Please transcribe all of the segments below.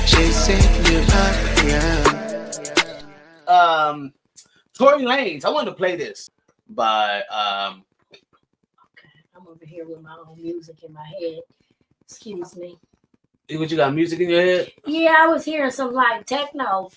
chasing you up, yeah. Tory Lanez. I wanted to play this by Okay, I'm over here with my own music in my head. Excuse me. What you got? Music in your head? Yeah, I was hearing some like techno.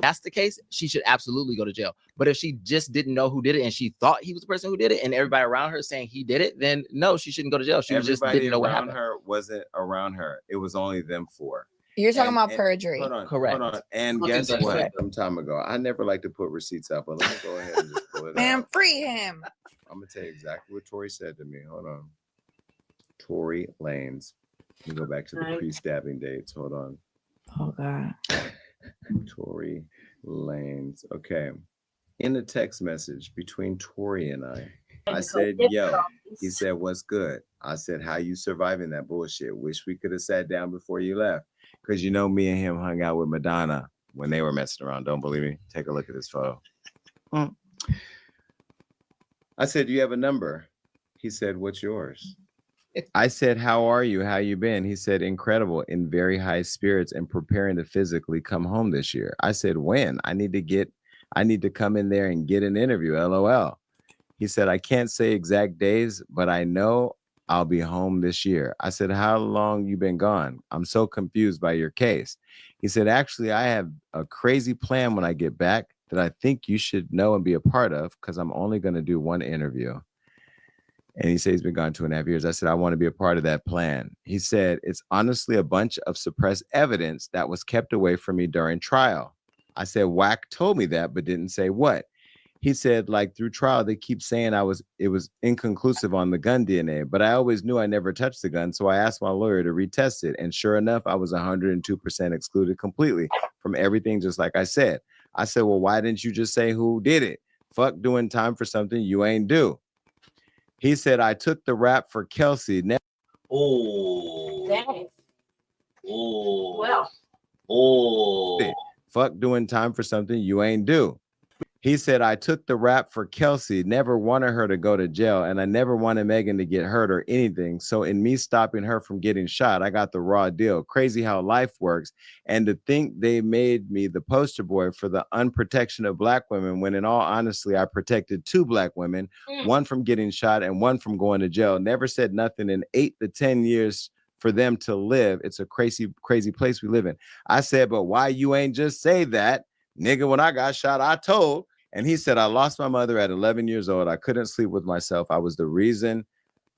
That's the case, she should absolutely go to jail. But if she just didn't know who did it and she thought he was the person who did it and everybody around her saying he did it, then no, she shouldn't go to jail. She just didn't know what happened. Her wasn't around her. It was only them four. You're talking about perjury. Hold on, correct. Hold on. And guess what? Some time ago, I never like to put receipts out, but let me go ahead and just pull it Man, out. free him. I'm gonna tell you exactly what Tory said to me. Hold on. Tory Lanez. Let me go back to the pre-stabbing dates. Hold on. Oh God. Tory Lanez. Okay. In the text message between Tory and I said, yo. He said, what's good? I said, how you surviving that bullshit? Wish we could have sat down before you left. Because you know me and him hung out with Madonna when they were messing around. Don't believe me? Take a look at this photo. I said, do you have a number? He said, what's yours? I said, how are you? How you been? He said, incredible, in very high spirits and preparing to physically come home this year. I said, when? I need to come in there and get an interview, LOL. He said, I can't say exact days, but I know I'll be home this year. I said, how long you been gone? I'm so confused by your case. He said, actually, I have a crazy plan when I get back that I think you should know and be a part of because I'm only going to do one interview. And he said he's been gone 2.5 years. I said, I want to be a part of that plan. He said, it's honestly a bunch of suppressed evidence that was kept away from me during trial. I said, Wack told me that, but didn't say what. He said, like through trial, they keep saying it was inconclusive on the gun DNA, but I always knew I never touched the gun. So I asked my lawyer to retest it. And sure enough, I was 102% excluded completely from everything, just like I said. I said, well, why didn't you just say who did it? Fuck doing time for something you ain't do. He said, I took the rap for Kelsey. Oh. Dang. Oh. Well. Oh. Fuck doing time for something you ain't do. He said, I took the rap for Kelsey, never wanted her to go to jail, and I never wanted Megan to get hurt or anything. So in me stopping her from getting shot, I got the raw deal. Crazy how life works. And to think they made me the poster boy for the unprotection of Black women, when in all honesty, I protected 2 Black women, one from getting shot and one from going to jail. Never said nothing in 8 to 10 years for them to live. It's a crazy, crazy place we live in. I said, but why you ain't just say that? Nigga, when I got shot, I told. And he said, I lost my mother at 11 years old. I couldn't sleep with myself. I was the reason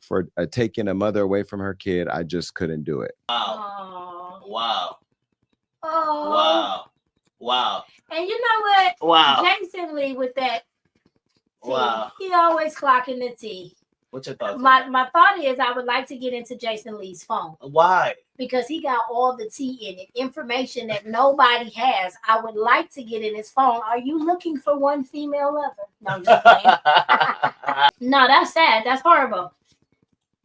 for taking a mother away from her kid. I just couldn't do it. Wow. Oh. Wow. Oh. Wow. Wow. And you know what? Wow. Jason Lee with that tea, Wow. he always clocking the tea. What's your thoughts? My thought is I would like to get into Jason Lee's phone. Why? Because he got all the tea in it, information that nobody has. I would like to get in his phone. Are you looking for one female lover? No, I'm just playing. No, that's sad. That's horrible.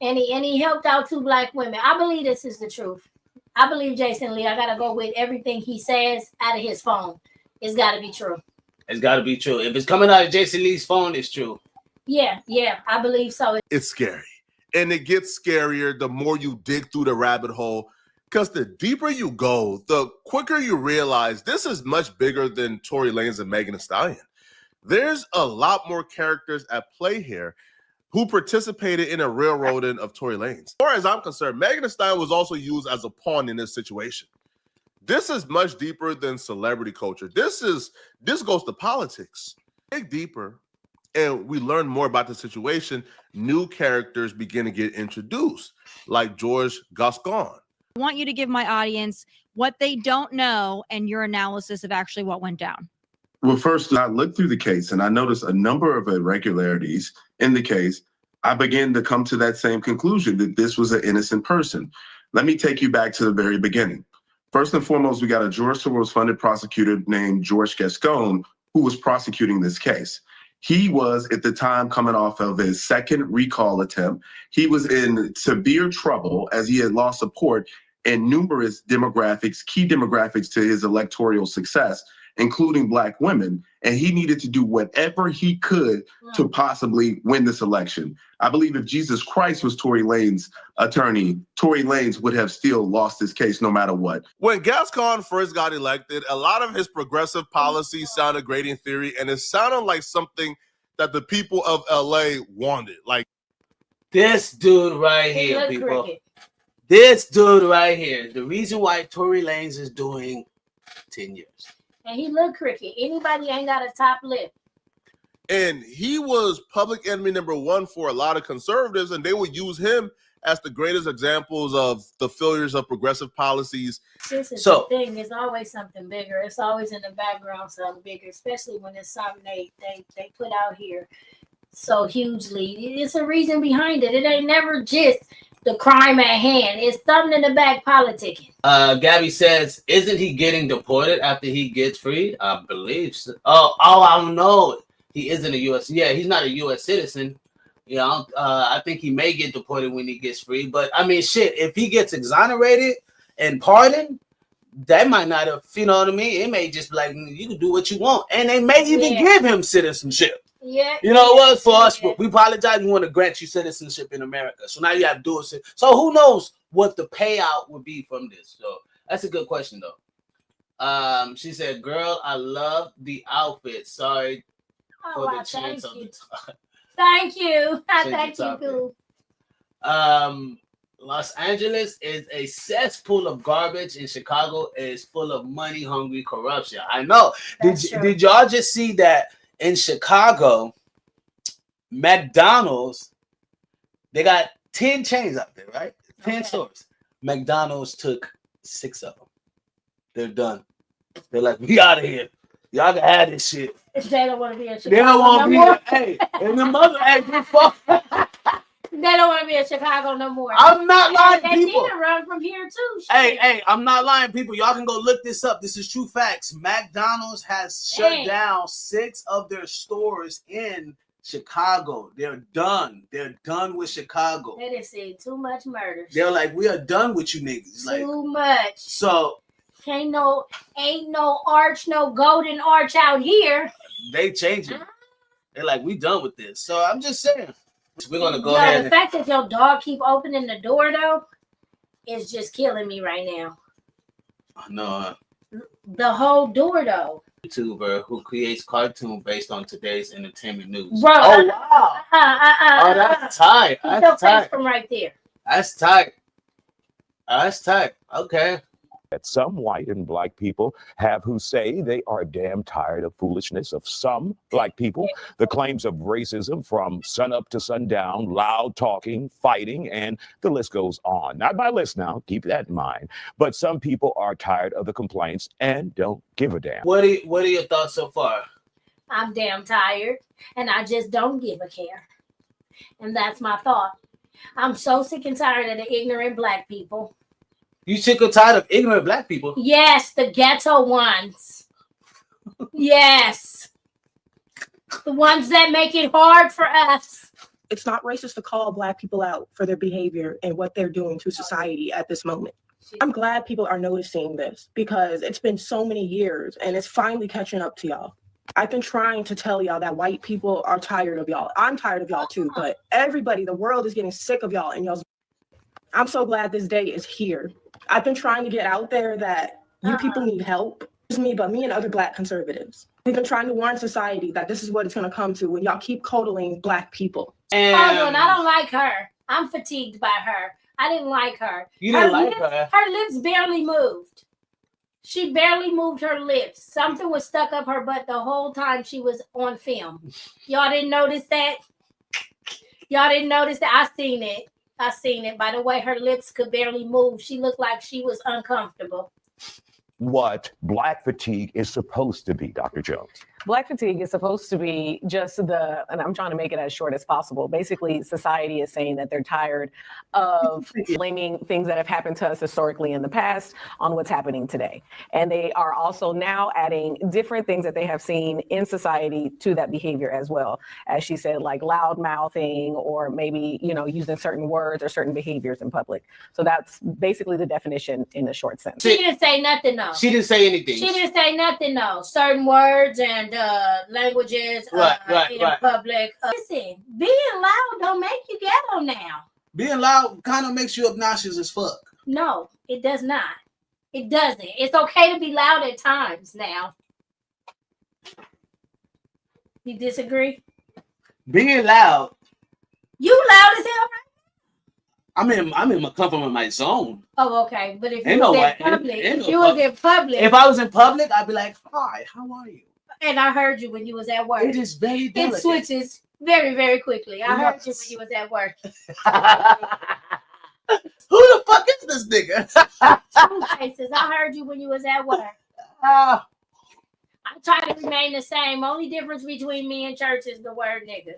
And he helped out 2 Black women. I believe this is the truth. I believe Jason Lee. I gotta go with everything he says out of his phone. It's gotta be true. It's gotta be true. If it's coming out of Jason Lee's phone, it's true. Yeah, I believe so. It's scary. And it gets scarier the more you dig through the rabbit hole, because the deeper you go, the quicker you realize this is much bigger than Tory Lanez and Megan Thee Stallion. There's a lot more characters at play here who participated in a railroading of Tory Lanez. As far as I'm concerned, Megan Thee Stallion was also used as a pawn in this situation. This is much deeper than celebrity culture. This goes to politics. Dig deeper, and we learn more about the situation. New characters begin to get introduced, like George Gascon. I want you to give my audience what they don't know and your analysis of actually what went down. Well, first, I looked through the case and I noticed a number of irregularities in the case. I began to come to that same conclusion that this was an innocent person. Let me take you back to the very beginning. First and foremost, we got a George Soros-funded prosecutor named George Gascon who was prosecuting this case. He was, at the time, coming off of his second recall attempt. He was in severe trouble as he had lost support in numerous demographics, key demographics to his electoral success. including Black women, and he needed to do whatever he could to possibly win this election. I believe if Jesus Christ was Tory Lanez attorney, Tory Lanez would have still lost his case no matter what. When Gascon first got elected, a lot of his progressive policies sounded great in theory, and it sounded like something that the people of LA wanted. Like this dude right He here, look people. crooked. This dude right here. The reason why Tory Lanez is doing 10 years. And he look crooked. Anybody ain't got a top lip. And he was public enemy number one for a lot of conservatives, and they would use him as the greatest examples of the failures of progressive policies. This is So- the thing. It's always something bigger. It's always in the background something bigger, especially when it's something they put out here so hugely. It's a reason behind it. It ain't never just the crime at hand. It's something in the back politicking. Gabby says, isn't he getting deported after he gets freed? I believe so. Oh, I don't know. He isn't a U.S. Yeah, he's not a U.S. citizen. You know, I think he may get deported when he gets free. But I mean, shit, if he gets exonerated and pardoned, that might not have, you know what I mean? It may just be like, you can do what you want. And they may even give him citizenship. Yeah. You know what? For us, Yeah. we apologize. We want to grant you citizenship in America. So now you have dual citizenship. So who knows what the payout would be from this? So that's a good question, though. She said, girl, I love the outfit. Sorry Oh, for wow, the chance thank of the you. time. Thank you. Change Thank the you, topic. Cool. Los Angeles is a cesspool of garbage, and Chicago is full of money-hungry corruption. I know. That's true. Did y'all just see that in Chicago, McDonald's, they got 10 chains out there, right? 10 Okay. stores. McDonald's took 6 of them. They're done. They're like, we out of here. Y'all can have this shit. They don't want to be in Chicago They don't want no to be more. hey, and the mother hey, we fuck. They don't want to be in Chicago no more. I'm not lying, They people. need to run from here too. Hey, Shit. hey, I'm not lying, people. Y'all can go look this up. This is true facts. McDonald's has shut Dang. down 6 of their stores in Chicago. They're done. They're done with Chicago. They done seen too much murder. They're like, we are done with you niggas. Like, Too much. so Ain't no arch, no golden arch out here. they change it. They're like, we done with this. So I'm just saying, we're gonna go Yo, ahead. the And, fact that your dog keep opening the door though is just killing me right now. no The whole door though. YouTuber who creates cartoon based on today's entertainment news. Bro, Oh wow. Oh, that's tight. Keep your That's face tight. from right there. That's tight. That's tight. Okay. That some white and black people have who say they are damn tired of foolishness of some black people, the claims of racism from sunup to sundown, loud talking, fighting, and the list goes on. Not my list now, keep that in mind. But some people are tired of the complaints and don't give a damn. What are your thoughts so far? I'm damn tired and I just don't give a care. And that's my thought. I'm so sick and tired of the ignorant black people. You sick or tired of ignorant black people? Yes, the ghetto ones. Yes. The ones that make it hard for us. It's not racist to call black people out for their behavior and what they're doing to society at this moment. I'm glad people are noticing this because it's been so many years and it's finally catching up to y'all. I've been trying to tell y'all that white people are tired of y'all. I'm tired of y'all too, but everybody, the world is getting sick of y'all and y'all's. I'm so glad this day is here. I've been trying to get out there that you people need help. It's me, but me and other black conservatives. We've been trying to warn society that this is what it's going to come to when y'all keep coddling black people. And I don't like her. I'm fatigued by her. I didn't like her. you didn't like lips, her. Her lips barely moved. She barely moved her lips. Something was stuck up her butt the whole time she was on film. Y'all didn't notice that? Y'all didn't notice that? I seen it. I seen it. By the way, her lips could barely move. She looked like she was uncomfortable. What black fatigue is supposed to be, Dr. Jones. Black fatigue is supposed to be just and I'm trying to make it as short as possible. Basically, society is saying that they're tired of blaming things that have happened to us historically in the past on what's happening today. And they are also now adding different things that they have seen in society to that behavior as well. As she said, like loud mouthing or maybe, using certain words or certain behaviors in public. So that's basically the definition in a short sentence. She didn't say nothing though. No. She didn't say anything. She didn't say nothing, no. Certain words and languages in public. Listen, being loud don't make you ghetto now. Being loud kind of makes you obnoxious as fuck. No, it does not. It doesn't. It's okay to be loud at times now. You disagree? Being loud. You loud as hell, right? I'm in my comfort of my zone. Oh, okay. But if Ain't you was no in way- public, ain't if no you was pub- in public, If I was in public, I'd be like, "Hi, how are you?" and I heard you when you was at work, It is very it delicate. switches very, very quickly. I heard you when Yes. you was at work. Who the fuck is this nigga? Two faces. I heard you when you was at work. Ah, I try to remain the same. Only difference between me and church is the word nigga.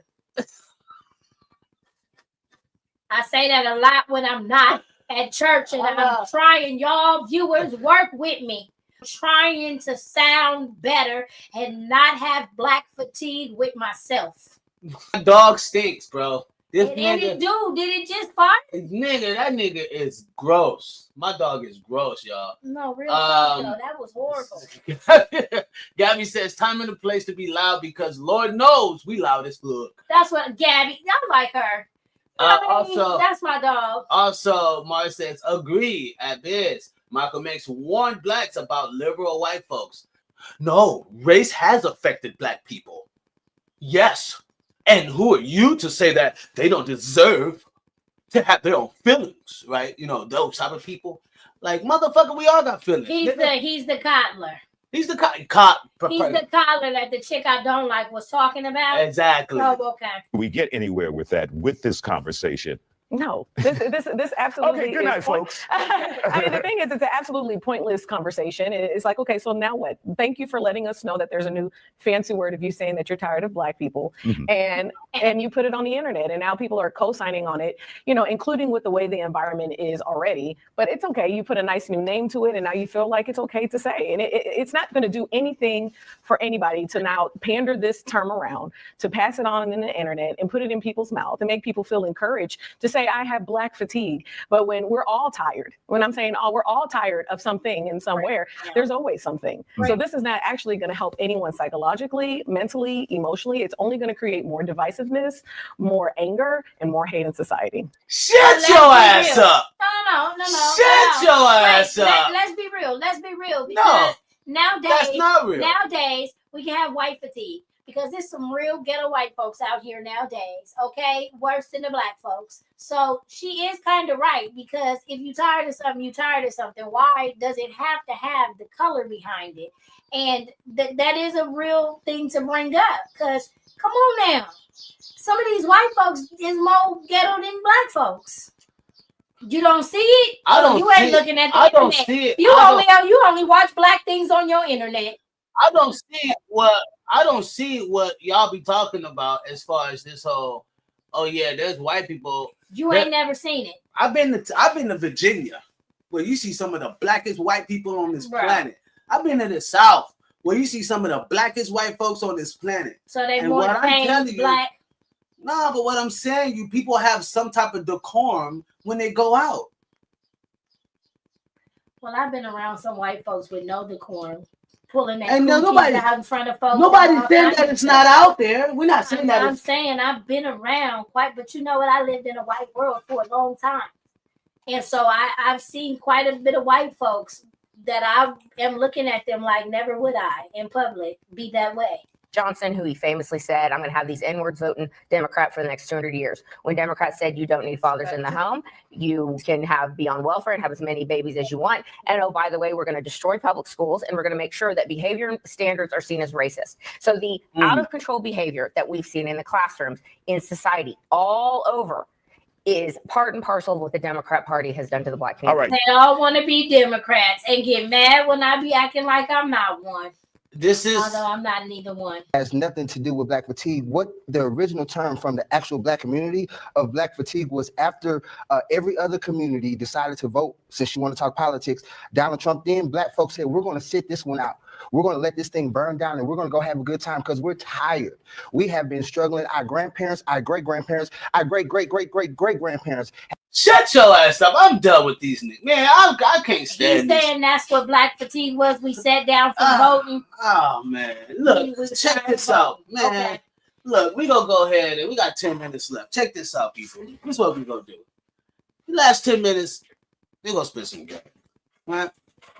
I say that a lot when I'm not at church, and I'm trying, y'all viewers, work with me. I'm trying to sound better and not have black fatigue with myself. my dog stinks, bro. This And nigga, it do. Did it just fart? that nigga is gross. My dog is gross, y'all. No, real talk, Um, though. That was horrible. Gabby says, time and a place to be loud because Lord knows we loud as fuck. That's what Gabby. I like her. I mean, Also, that's my dog. Also, Mars says, agree at this. Malcolm X warned blacks about liberal white folks. No, race has affected black people. Yes. And who are you to say that they don't deserve to have their own feelings, right? You know, those type of people. Like, motherfucker, we all got feelings. He's the coddler. He's the cop. He's the coddler that the chick I don't like was talking about. Exactly. Oh, okay. We get anywhere with that, with this conversation. No, this absolutely. Okay, good is night, point- folks. I mean, the thing is, it's an absolutely pointless conversation. It's like, okay, so now what? Thank you for letting us know that there's a new fancy word of you saying that you're tired of black people, and you put it on the internet, and now people are co-signing on it. You know, including with the way the environment is already. But it's okay. You put a nice new name to it, and now you feel like it's okay to say, and it's not going to do anything for anybody to now pander this term around, to pass it on in the internet and put it in people's mouth and make people feel encouraged to say, I have black fatigue. But when we're all tired, when I'm saying, oh, we're all tired of something and somewhere, there's always something. So this is not actually going to help anyone psychologically, mentally, emotionally. It's only going to create more divisiveness, more anger, and more hate in society. Shut your ass up. No. Shut your ass up. Let's be real. Let's be real. Because nowadays, that's not real. Nowadays, we can have white fatigue. Because there's some real ghetto white folks out here nowadays, okay? Worse than the black folks. So she is kind of right, because if you're tired of something, you're tired of something. Why does it have to have the color behind it? And that is a real thing to bring up, because come on now. Some of these white folks is more ghetto than black folks. You don't see it? I don't You ain't see it. looking at the I internet. don't see it. You only watch black things on your internet. I don't see what y'all be talking about as far as this whole. Oh yeah, there's white people. You ain't never seen it. I've been to Virginia, where you see some of the blackest white people on this Bruh. planet. I've been to the South, where you see some of the blackest white folks on this planet. So they And more what I'm pain telling you- black. No, but what I'm saying, you people have some type of decorum when they go out. Well, I've been around some white folks with no decorum, pulling that And coochie nobody- out in front of folks. Nobody's saying that it's not out there. We're not saying that I'm it's saying I've been around quite, but you know what? I lived in a white world for a long time. And so I've seen quite a bit of white folks that I am looking at them like never would I in public be that way. Johnson, who he famously said, I'm going to have these N-words voting Democrat for the next 200 years. When Democrats said you don't need fathers in the home, you can be on welfare and have as many babies as you want. And oh, by the way, we're going to destroy public schools and we're going to make sure that behavior standards are seen as racist. So the out of control behavior that we've seen in the classrooms, in society, all over, is part and parcel of what the Democrat Party has done to the black community. They all want to be Democrats and get mad when I be acting like I'm not one. Although I'm not neither one. Has nothing to do with black fatigue. What the original term from the actual black community of black fatigue was after every other community decided to vote, since you want to talk politics, Donald Trump, then black folks said, we're going to sit this one out. We're going to let this thing burn down and we're going to go have a good time because we're tired. We have been struggling. Our grandparents, our great-grandparents, our great-great-great-great-great-grandparents. Shut your ass up. I'm done with these niggas. Man, I can't He's stand this. saying that's what black fatigue was. We sat down for voting. Oh, man. Look, check this out. Man, Okay. look, we going to go ahead and we got 10 minutes left. Check this out, people. This is what we going to do. The last 10 minutes, we're going to spend some game. Right?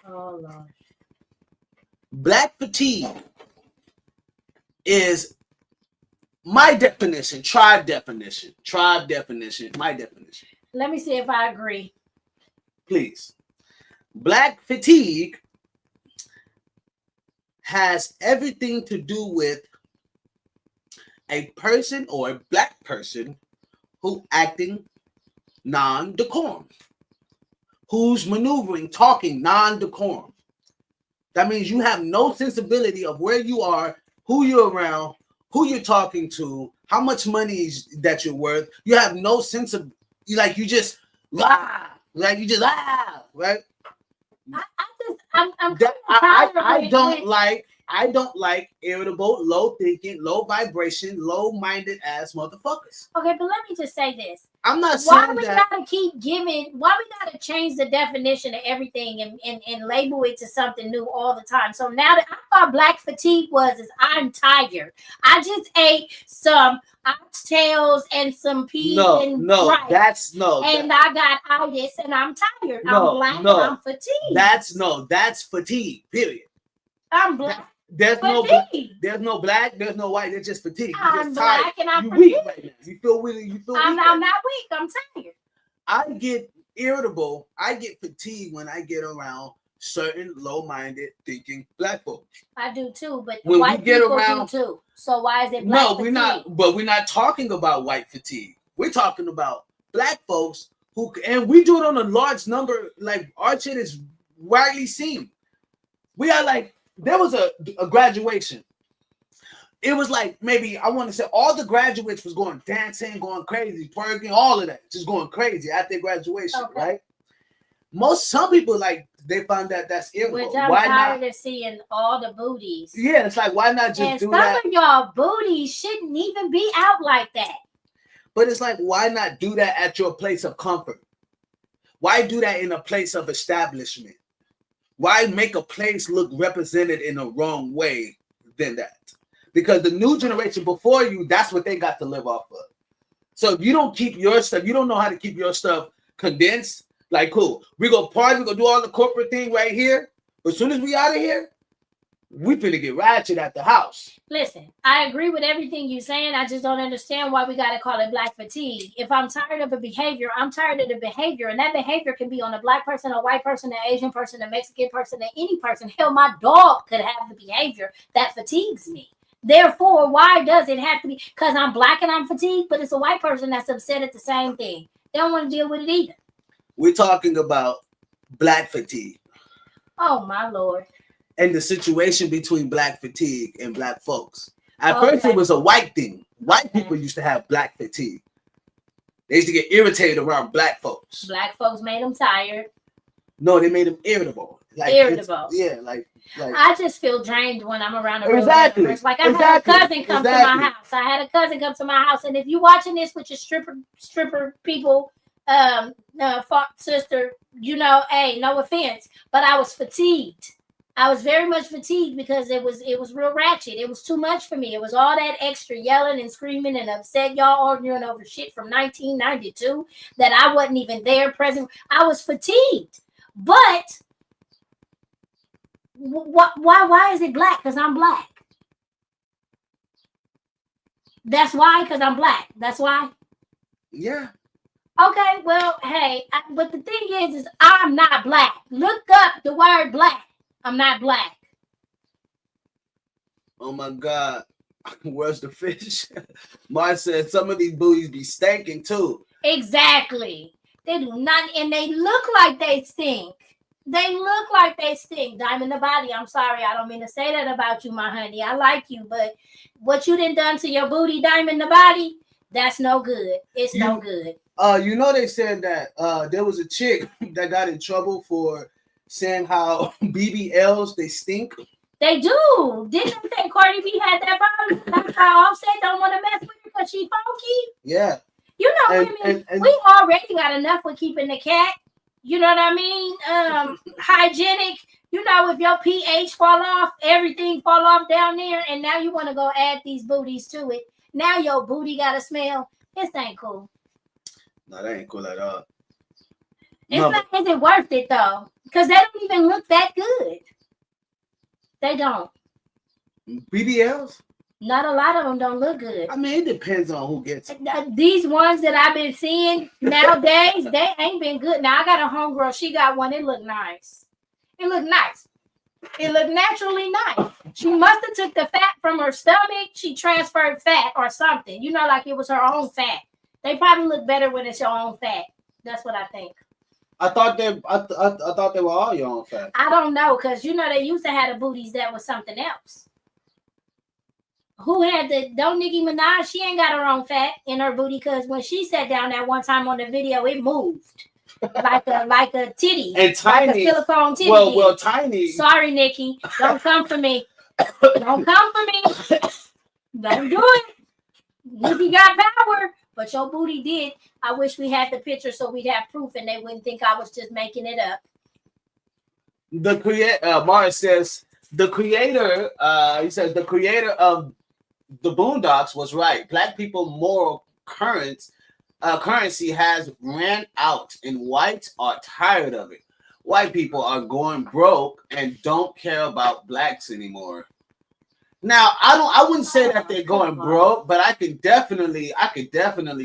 Oh, Lord. Black fatigue is my definition, tribe definition, my definition. Let me see if I agree. Please. Black fatigue has everything to do with a person or a black person who acting non-decorum, who's maneuvering, talking non-decorum. That means you have no sensibility of where you are, who you're around, who you're talking to, how much money is that you're worth. You have no sense of, you just right? I don't like irritable, low thinking, low vibration, low minded ass motherfuckers. Okay, but let me just say this. I'm not why saying we that. gotta keep giving, why we gotta change the definition of everything and label it to something new all the time. So now that I thought black fatigue was I'm tired. I just ate some oxtails and some peas and rice. And I got itis and I'm tired. I'm black and I'm fatigued. That's fatigue, period. I'm black. There's no black, there's no white, it's just fatigue. You're I'm just black tired. and I'm You weak fatigued. right now. You feel weak. I'm not weak. I'm tired. I get irritable. I get fatigued when I get around certain low-minded thinking black folks. I do too, but When we white get people around- do too. So why is it black No, fatigue? we're not. But we're not talking about white fatigue. We're talking about black folks who, and we do it on a large number. Like our shit is widely seen. We are like, there was a graduation. It was like maybe I want to say all the graduates was going dancing, going crazy, twerking, all of that, just going crazy at their graduation, right? Some people like they found that that's irritable. Which I'm Why tired not? of seeing all the booties. Yeah, it's like why not just And do some that? of y'all booties shouldn't even be out like that. But it's like, why not do that at your place of comfort? Why do that in a place of establishment? Why make a place look represented in a wrong way than that? Because the new generation before you, that's what they got to live off of. So if you don't keep your stuff, you don't know how to keep your stuff condensed, like cool. We go party, we go do all the corporate thing right here. But as soon as we out of here, we finna get ratchet at the house. Listen, I agree with everything you're saying. I just don't understand why we got to call it black fatigue. If I'm tired of a behavior, I'm tired of the behavior. And that behavior can be on a black person, a white person, an Asian person, a Mexican person, any person. Hell, my dog could have the behavior that fatigues me. Therefore, why does it have to be? Because I'm black and I'm fatigued, but it's a white person that's upset at the same thing. They don't want to deal with it either. We're talking about black fatigue Oh, my Lord. and the situation between black fatigue and black folks. At Okay. first, it was a white thing. White people used to have black fatigue. They used to get irritated around black folks. Black folks made them tired. No, they made them irritable. It's- Irritable. Yeah, like I just feel drained when I'm around a real Exactly. members. Like I had a Exactly. cousin come to Exactly. my house. I had a cousin come to my house, and if you watching this with your stripper people, sister, hey, no offense, but I was fatigued. I was very much fatigued because it was real ratchet. It was too much for me. It was all that extra yelling and screaming and upset, y'all arguing over shit from 1992 that I wasn't even there present. I was fatigued, but. Why is it black? Because I'm black. That's why, because I'm black. That's why. Yeah. Okay, well, hey, but the thing is I'm not black. Look up the word black. I'm not black. Oh my God. Where's the fish? Mar said some of these booties be stinking too. Exactly. They do not, and they look like they stink. They look like they stink. Diamond the body. I'm sorry. I don't mean to say that about you, my honey. I like you, but what you done to your booty, Diamond the body, that's no good. It's no good. They said that there was a chick that got in trouble for saying how BBLs they stink. They do. Didn't they say Cardi B had that problem? That's why Offset don't want to mess with her because she funky. Yeah. You know, And- women, and- we already got enough with keeping the cat. You know what I mean? Hygienic. You know, if your pH fall off, everything fall off down there, and now you want to go add these booties to it. Now your booty got to smell. This ain't cool. No, that ain't cool at all. It's No, not. Is it worth it though? Because they don't even look that good. They don't. BBLs? Not a lot of them don't look good. I mean, it depends on who gets it. These ones that I've been seeing nowadays, they ain't been good. Now I got a homegirl. She got one. It looked nice. It looked nice. It looked naturally nice. She must have took the fat from her stomach. She transferred fat or something. You know, like it was her own fat. They probably look better when it's your own fat. That's what I think. I thought they were all your own fat. I don't know, because you know they used to have the booties that was something else. Who had don't Nicki Minaj, she ain't got her own fat in her booty, because when she sat down that one time on the video, it moved. like a titty. And Tiny, like a silicone titty. Well, Tiny. Sorry, Nikki. Don't come for me. Don't come for me. Don't do it. Nikki got power, but your booty did. I wish we had the picture so we'd have proof and they wouldn't think I was just making it up. The creator, Mars says, the creator, he says, the creator of the Boondocks was right. Black people moral currency has ran out, and whites are tired of it. White people are going broke and don't care about blacks anymore. Now, I wouldn't say that they're going broke, but I could definitely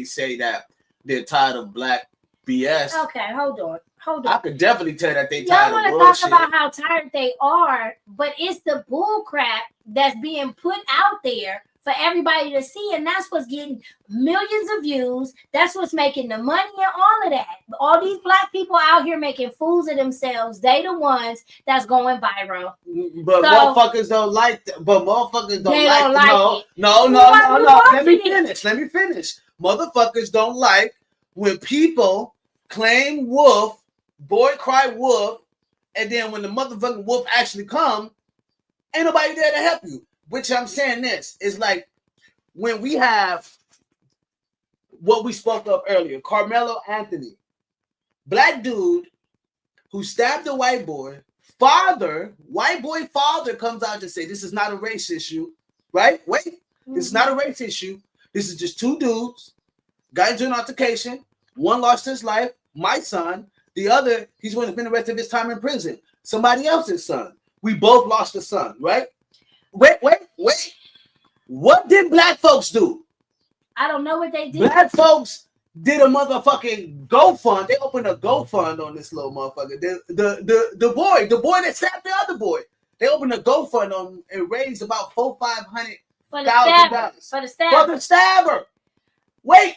say that they're tired of black BS. Okay, hold on. I could definitely tell that they Y'all tired want of to bullshit. talk about how tired they are, but it's the bull crap that's being put out there for everybody to see, and that's what's getting millions of views. That's what's making the money and all of that. All these black people out here making fools of themselves, they the ones that's going viral. But So- motherfuckers don't like that. But motherfuckers don't They like, don't like it. No. Why you Let me watching it? finish. Motherfuckers don't like when people claim wolf, boy cry wolf, and then when the motherfucking wolf actually come, ain't nobody there to help you. Which I'm saying this is like when we have what we spoke of earlier, Carmelo Anthony, black dude who stabbed a white boy father comes out to say this is not a race issue, right? Wait, this is not a race issue. This is just two dudes got into an altercation. One lost his life, my son. The other, he's going to spend the rest of his time in prison. Somebody else's son. We both lost a son, right? Wait. What did black folks do? I don't know what they did. Black folks did a motherfucking GoFund. They opened a GoFund on this little motherfucker. The boy that stabbed the other boy. They opened a GoFund on and raised about $400,000-$500,000 For the stabber. for the stabber. Wait,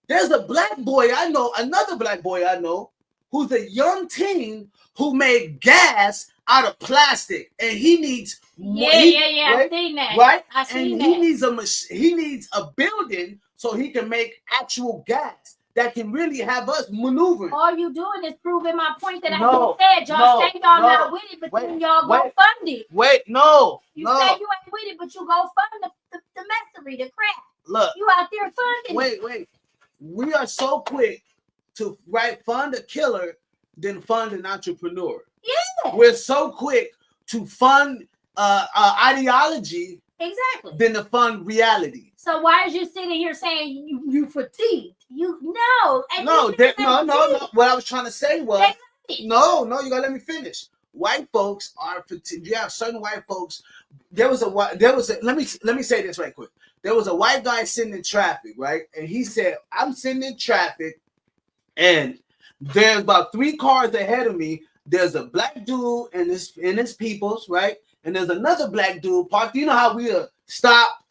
there's a black boy I know, another black boy I know, who's a young teen who made gas out of plastic, and he needs Yeah, right? I've seen that. Right? I seen And that. he needs a building so he can make actual gas that can really have us maneuvering. All you doing is proving my point that No, I just said. Y'all no, say y'all no. not with it, but then y'all go wait. fund it. Wait, no. You say you ain't with it, but you go fund the messery, the crap. Look. You out there funding it. Wait. We are so quick to fund a killer than fund an entrepreneur. Yeah. We're so quick to fund ideology Exactly. than to fund reality. So why is you sitting here saying you fatigued? You no. And No. you didn't say No. fatigued. What I was trying to say was Exactly. no. You gotta let me finish. White folks are fatigued. You have certain white folks. Let me say this right quick. There was a white guy sitting in traffic, right? And he said, I'm sitting in traffic, and there's about 3 cars ahead of me. There's a black dude and his peoples, right? And there's another black dude parked. You know how we stop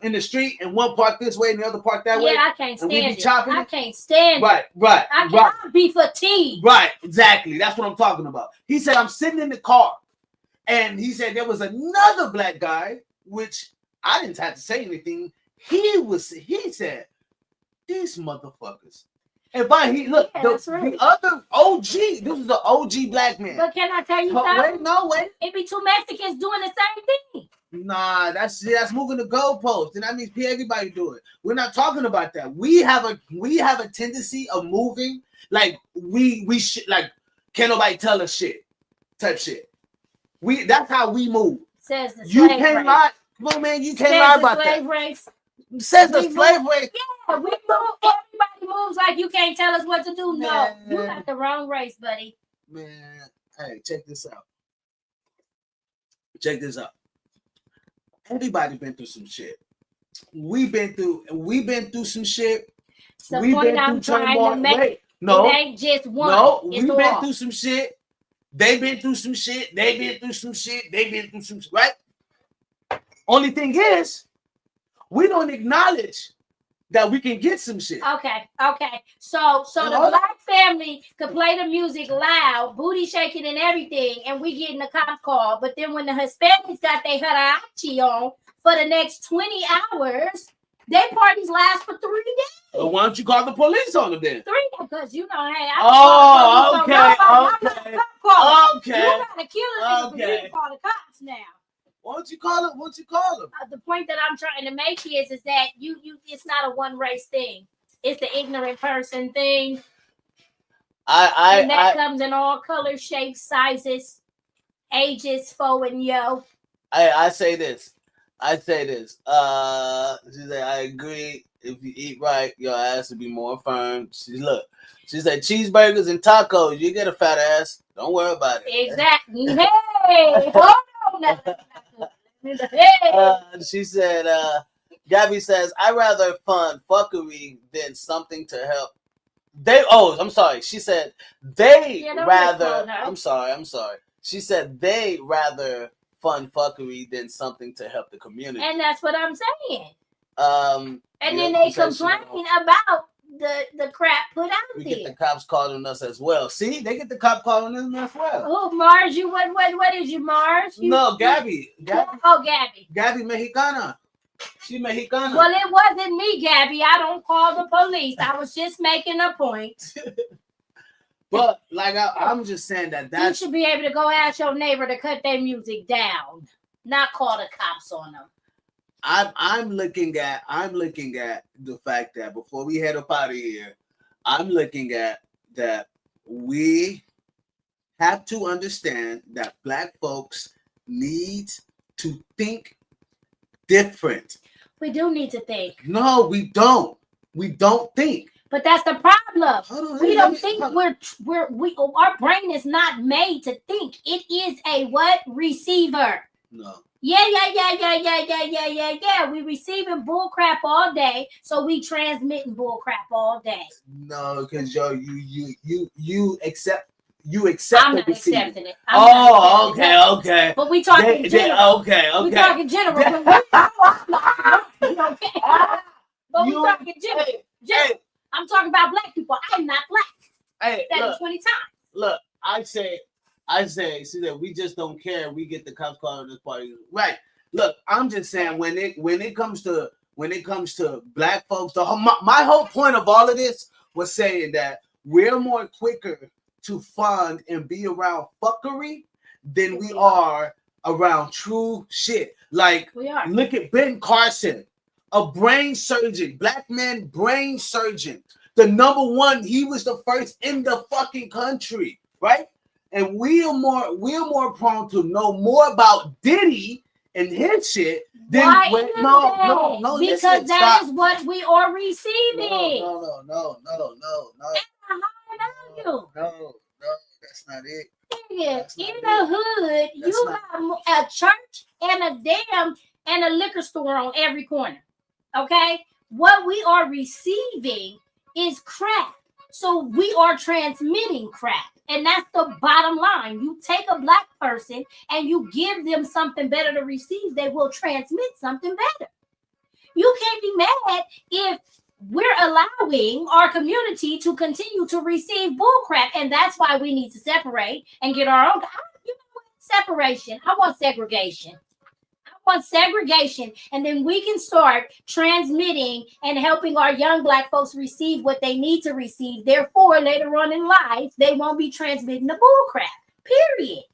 in the street and one park this way and the other park that way? Yeah, I can't And we stand be it. chopping I it? can't stand Right. it. I cannot be fatigued. Right, exactly. That's what I'm talking about. He said, I'm sitting in the car. And he said there was another black guy, which I didn't have to say anything. He said, these motherfuckers, And by he look, Yeah, the, that's right. the other OG, this is the OG black man. But can I tell you Oh, something? wait. It be two Mexicans doing the same thing. Nah, that's moving the goalpost, and that means everybody do it. We're not talking about that. We have a tendency of moving like we should, like can't nobody tell us shit type shit. That's how we move. Says the You slave can't race. lie. Come on, man, you can't Says lie the about slave that. race. Says the We slave move- race. Yeah, we move. Everybody moves like you can't tell us what to do. No, Man. you got the wrong race, buddy. Man, hey, check this out. Check this out. Everybody been through some shit. We've been through some shit. The We've point been I'm through trying to turmoil. make, Wait, no, it ain't just one. no, it's we've been all. through some shit. They've been through some shit. They've been through some shit. They've been through some shit. Right? Only thing is, we don't acknowledge that we can get some shit. Okay. So the Hello? black family could play the music loud, booty shaking and everything, and we getting the cops call. But then when the Hispanics got their huarachi on for the next 20 hours, their parties last for 3 days. Well, why don't you call the police on them then? 3 because you know, hey, I Oh, don't okay, call the police on nobody. okay, I'm not a cop caller. okay, You gotta kill a nigga for you okay. to call the cops now. Why don't you call them? Why don't you call them? The point that I'm trying to make is that you it's not a one race thing. It's the ignorant person thing. And that comes in all colors, shapes, sizes, ages, fo and yo. I say this. She said, I agree. If you eat right, your ass will be more firm. She said cheeseburgers and tacos, you get a fat ass. Don't worry about it. Exactly. Hey, hold on now. Hey. She said, Gabby says, I rather fund fuckery than something to help. I'm sorry. She said they Yeah, don't rather. misquote her. I'm sorry. She said they rather fund fuckery than something to help the community. And that's what I'm saying. And And then they complain about the crap put out we there. get the cops calling us as well. See, they get the cop calling us as well. Oh, Mars, you what is you, Mars? You, No, Gabby. Oh, Gabby. Gabby Mexicana. She Mexicana. Well, it wasn't me, Gabby. I don't call the police. I was just making a point. But like I'm just saying You that's should be able to go ask your neighbor to cut their music down, not call the cops on them. I'm looking at the fact that before we head up out of here, I'm looking at that we have to understand that black folks need to think different. We do need to think. No, we don't. We don't think. But that's the problem. We let don't me- think our brain is not made to think. It is a what? Receiver. No. Yeah. We receiving bull crap all day, so we transmitting bull crap all day. No, because you accept I'm the not receiver. accepting it. I'm not accepting it. Okay. But we talking general. Okay. We talking general. But we know I'm not. Okay. But we talking general. General. I'm talking about black people. I'm not black. Hey, That look, is 20 times. look, I say, see that we just don't care. We get the cops calling this party, right? Look, I'm just saying when it comes to black folks, my whole point of all of this was saying that we're more quicker to fund and be around fuckery than we are around true shit. Like, We are. look at Ben Carson, a brain surgeon, black man brain surgeon. The number one, he was the first in the fucking country, right? And we're more prone to know more about Diddy and his shit than Why is no. that? Listen, Because that stop. is what we are receiving. No. No, that's not it. Nigga, in the hood, you have a church and a liquor store on every corner. Okay? What we are receiving is crap. So we are transmitting crap. And that's the bottom line. You take a black person and you give them something better to receive, they will transmit something better. You can't be mad if we're allowing our community to continue to receive bullcrap. And that's why we need to separate and get our own. You know what? Separation. I want segregation. I want segregation, and then we can start transmitting and helping our young Black folks receive what they need to receive. Therefore, later on in life, they won't be transmitting the bull crap. Period.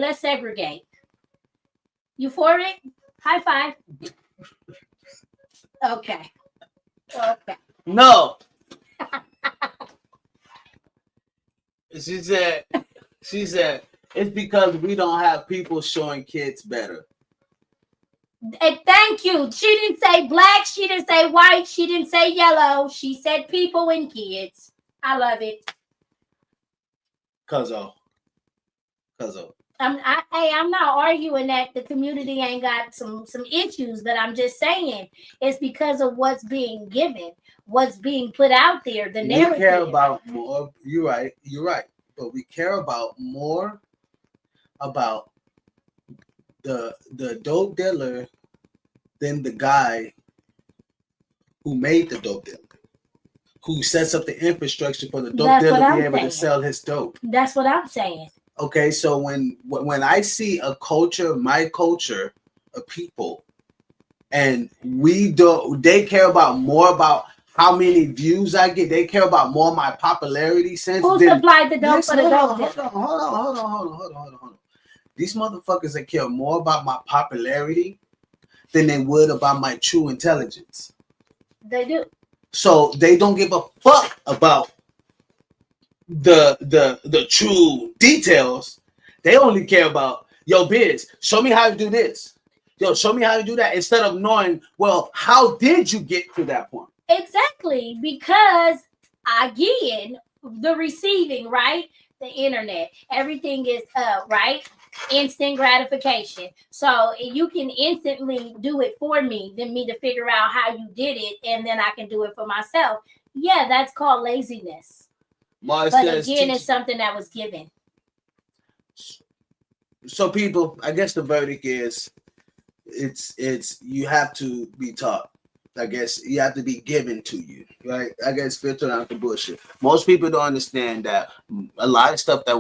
Let's segregate. You for it? High five. Okay. No. She said it's because we don't have people showing kids better. And thank you. She didn't say black. She didn't say white. She didn't say yellow. She said people and kids. I love it. Cuzzo. I'm not arguing that the community ain't got some issues, but I'm just saying it's because of what's being given, what's being put out there. The narrative. We care about more. You're right. But we care about more about the dope dealer than the guy who made the dope dealer, who sets up the infrastructure for the dope dealer to be able to sell his dope. That's what I'm saying. Okay, so when I see a culture, my culture of people, and they care about more about how many views I get. They care about more my popularity sense. Who supplied the dope for the dope? Hold on. These motherfuckers that care more about my popularity than they would about my true intelligence. They do. So they don't give a fuck about the true details. They only care about, yo, Biz, show me how to do this. Yo, show me how to do that, instead of knowing, well, how did you get to that point? Exactly, because again, the receiving, right? The internet, everything is right? Instant gratification. So you can instantly do it for me than me to figure out how you did it, and then I can do it for myself. Yeah, that's called laziness. But again, it's something that was given. So people, I guess the verdict is it's you have to be taught. I guess you have to be given to you, right? I guess filter out the bullshit. Most people don't understand that a lot of stuff that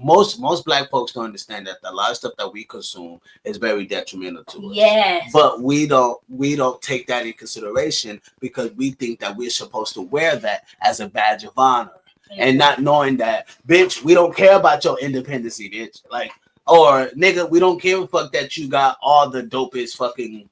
most Black folks don't understand that a lot of stuff that we consume is very detrimental to us. Yes. But we don't take that in consideration because we think that we're supposed to wear that as a badge of honor. And not knowing that, bitch, we don't care about your independency, bitch. Like, or nigga, we don't give a fuck that you got all the dopest fucking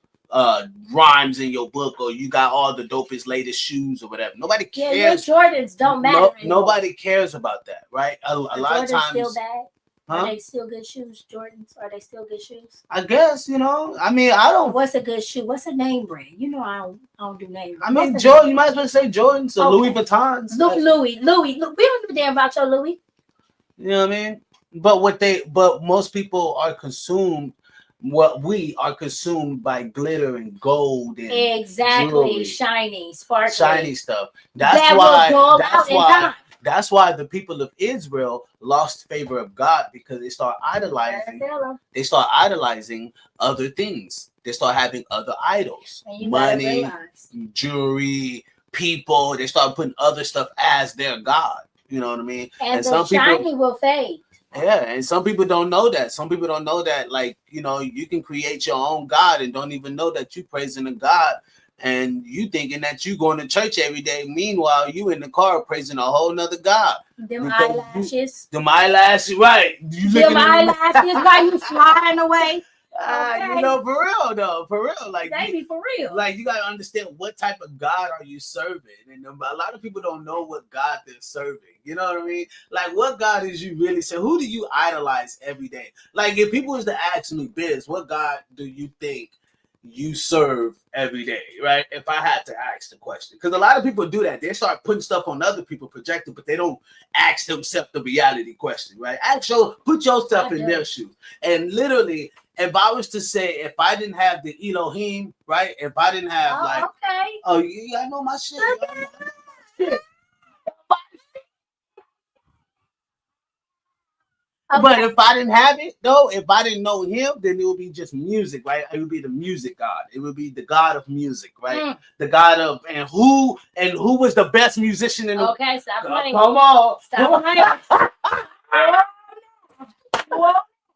rhymes in your book, or you got all the dopest latest shoes or whatever. Nobody cares. Yeah, Jordans don't matter. Nobody cares about that, right? A lot of times. Still bad. Huh? Are they still good shoes, Jordans? Are they still good shoes? I guess, I mean, I don't. What's a good shoe? What's a name brand? I don't do name brand. I mean, Jordan. You might as well say Jordans or Louis Vuittons. Louis. We don't give a damn about your Louis. You know what I mean? But most people are consumed. What we are consumed by glitter and gold and exactly jewelry, shiny, sparkly, shiny stuff. That's why the people of Israel lost favor of God, because they start idolizing. They start idolizing other things. They start having other idols, money, jewelry, people. They start putting other stuff as their God. You know what I mean? And the shiny will fade. Yeah, and some people don't know that. Some people don't know that, like, you can create your own God and don't even know that you praising a God, and you thinking that you going to church every day. Meanwhile, you in the car praising a whole nother God. Them eyelashes. Them eyelashes, right. Them eyelashes while you flying away. For real though, like baby, for real. Like, you gotta understand what type of God are you serving, and a lot of people don't know what God they're serving. You know what I mean? Like, what God is you really saying? Who do you idolize every day? Like, if people was to ask me, Biz, what God do you think you serve every day, right? If I had to ask the question, because a lot of people do that. They start putting stuff on other people, projecting, but they don't ask themselves the reality question, right? Put yourself in their shoes. And literally, if I was to say, if I didn't have the Elohim, right? If I didn't have I know my shit. Okay. But if I didn't have it, though, if I didn't know him, then it would be just music, right? It would be the music God. It would be the God of music, right? The God of and who was the best musician in the Okay, stop playing. Come on. Stop playing.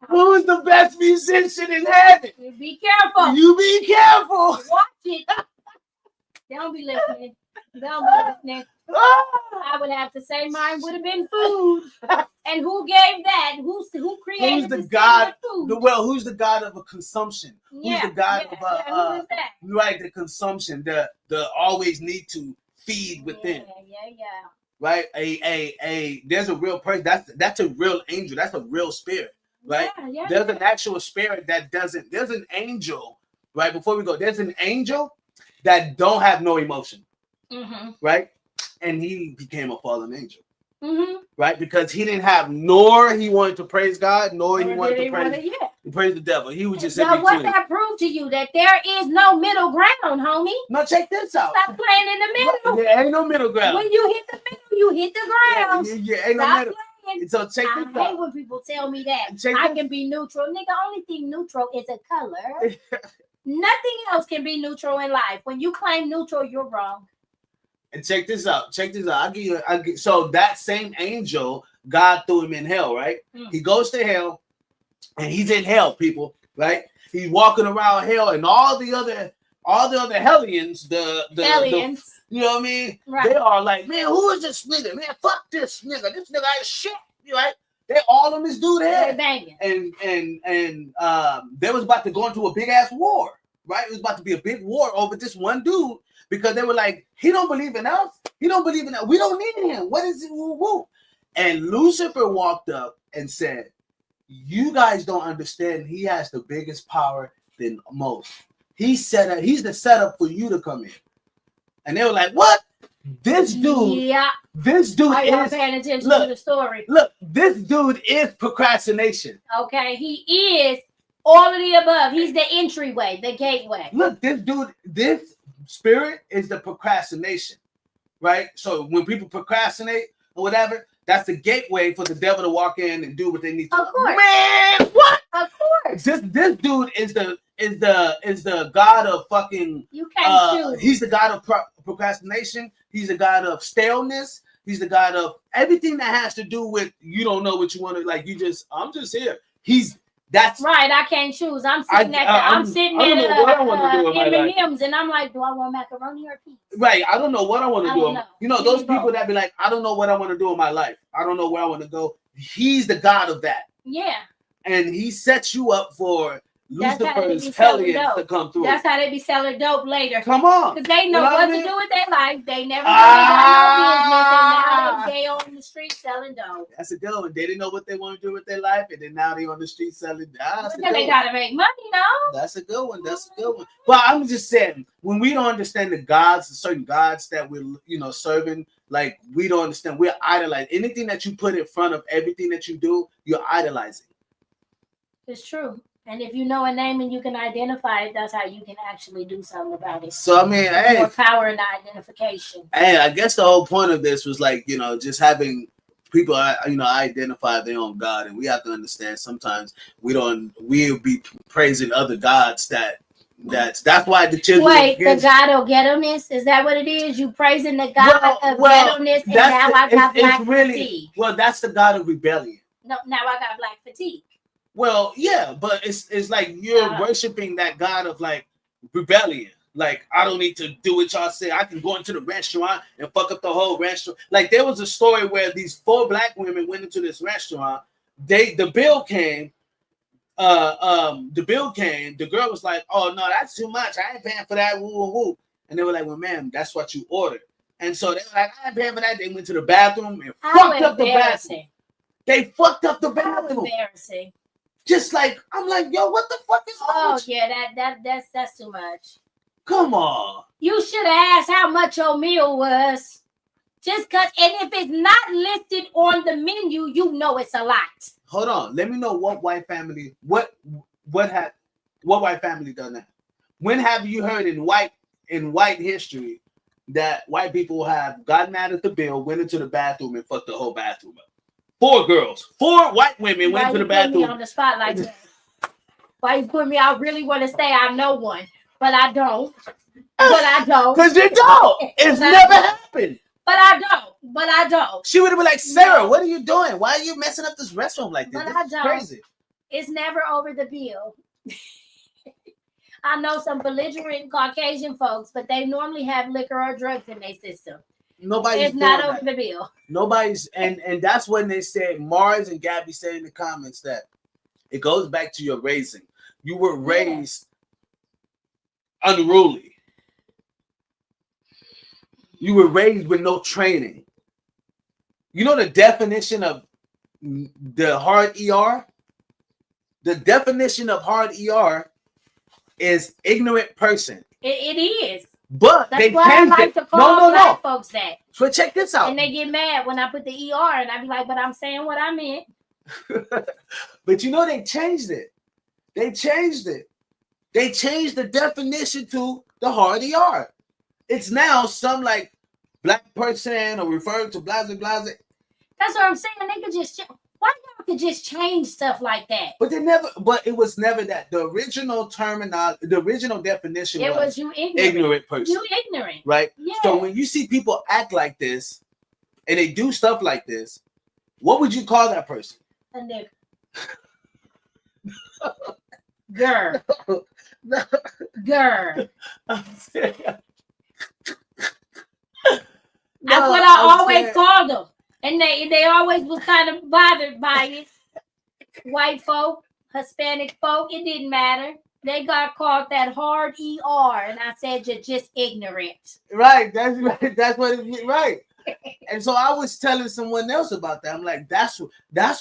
Who was the best musician in heaven. Be careful. You be careful. Watch it. Don't be listening. Don't be listening. I would have to say mine would have been food. And who gave that? Who created Who's the this God? food? Who's the God of a consumption? Yeah, Who's the God yeah, of who is that? right? The consumption, the always need to feed within. Yeah. Right? There's a real person. That's a real angel. That's a real spirit. Right? Yeah, There's an actual spirit that doesn't. There's an angel. Right? Before we go, there's an angel that don't have no emotion. Mm-hmm. Right? And he became a fallen angel. Mm-hmm. Right? Because he didn't have, nor he wanted to praise God, nor he wanted to praise the devil. He was just in So what between. that proved to you? That there is no middle ground, homie. No, check this out. Stop playing in the middle. Yeah, ain't no middle ground. When you hit the middle, you hit the ground. Yeah, ain't no Stop middle. playing. So check I this hate out. when people tell me that. Check I this- can be neutral. Nigga, only thing neutral is a color. Nothing else can be neutral in life. When you claim neutral, you're wrong. And check this out. Check this out. So that same angel, God threw him in hell, right? He goes to hell, and he's in hell, people, right? He's walking around hell, and all the other hellions, the Hellions. you know what I mean? Right. They are like, man, who is this nigga? Man, fuck this nigga. This nigga ain't shit. Right? They all on this dude head. Banging. And they was about to go into a big ass war, right? It was about to be a big war over this one dude because they were like, he don't believe in us. He don't believe in us. We don't need him. What is it? Woo woo. And Lucifer walked up and said, you guys don't understand. He has the biggest power than most. He's the setup for you to come in. And they were like, what? This dude. Yeah. This dude I am is paying attention to the story. Look, this dude is procrastination. Okay, he is all of the above. He's the entryway, the gateway. Look, this spirit is the procrastination, right? So when people procrastinate or whatever, that's the gateway for the devil to walk in and do what they need to. Of course. Man, what? Of course. This dude is the god of fucking. You can't choose. He's the god of procrastination. He's the god of staleness. He's the god of everything that has to do with you don't know what you want to like. I'm just here. That's right. I can't choose. I'm sitting I don't know what I want to do with my life. M&M's, and I'm like, do I want macaroni or pizza? Right. I don't know what I want to I do. don't know. You know, Give those me people both. that be like, I don't know what I want to do in my life. I don't know where I want to go. He's the god of that. Yeah. And he sets you up for That's how they be Lucifer's selling hellions to dope. come through. That's how they be selling dope later. Come on. Because they know You know what what I to mean? do with their life. They never really got no business, and now they on the street selling dope. That's a good one. They didn't know what they want to do with their life, and then now they on the street selling. That's But a then good they one. gotta make money, no? That's a good one. That's a good one. But I'm just saying, when we don't understand the gods, the certain gods that we're serving, like we don't understand, we're idolizing anything that you put in front of everything that you do. You're idolizing. It's true. And if you know a name and you can identify it, that's how you can actually do something about it. So I mean, hey, More power in the identification. hey, I guess the whole point of this was like just having people identify their own God, and we have to understand sometimes we'll be praising other gods that's why the children. Wait, the God of ghetto-ness? Is that what it is? You praising the God of ghetto-ness, and now I got black fatigue. Well, that's the God of rebellion. No, now I got black fatigue. Well, yeah, but it's like you're worshiping that God of like rebellion. Like, I don't need to do what y'all say. I can go into the restaurant and fuck up the whole restaurant. Like, there was a story where these 4 black women went into this restaurant. The bill came. The girl was like, "Oh no, that's too much. I ain't paying for that." Woo woo woo. And they were like, "Well, ma'am, that's what you ordered." And so they were like, "I ain't paying for that." They went to the bathroom and fucked up the bathroom. They fucked up the bathroom. Embarrassing. Just like I'm like, yo, what the fuck is wrong with you? Yeah, that's too much. Come on. You should have asked how much your meal was. Just cause, and if it's not listed on the menu, you know it's a lot. Hold on. Let me know what white family what white family done that. When have you heard in white history that white people have gotten mad at the bill, went into the bathroom and fucked the whole bathroom up? 4 white women went to the Why you put me bathroom. on the spot like that? Why you put me? I really want to say I know one, but I don't. Because you don't. It's never happened. But I don't. She would have been like, Sarah, what are you doing? Why are you messing up this restroom like this? But This I is don't. crazy. It's never over the bill. I know some belligerent Caucasian folks, but they normally have liquor or drugs in their system. Nobody's It's not doing over that. the bill. Nobody's and that's when they said Mars and Gabby said in the comments that it goes back to your raising. You were raised unruly. You were raised with no training. You know the definition of the hard ER? The definition of hard ER is ignorant person. It is. But That's they why I changed like it. to call black folks that. So check this out. And they get mad when I put the ER and I be like, but I'm saying what I meant. But you know they changed it. They changed it. They changed the definition to the hard ER. It's now some like black person or referring to blah blah blah. That's what I'm saying. They could just why y'all could just change stuff like that? But they never. But it was never that. The original terminology, the original definition It was you ignorant person. You ignorant. Right. Yeah. So when you see people act like this and they do stuff like this, what would you call that person? A nigga. Girl. Girl. That's what I always called them. And they always was kind of bothered by it. White folk, Hispanic folk, it didn't matter. They got called that hard ER. And I said, you're just ignorant. Right. That's right. That's what it meant. Right. And so I was telling someone else about that. I'm like, that's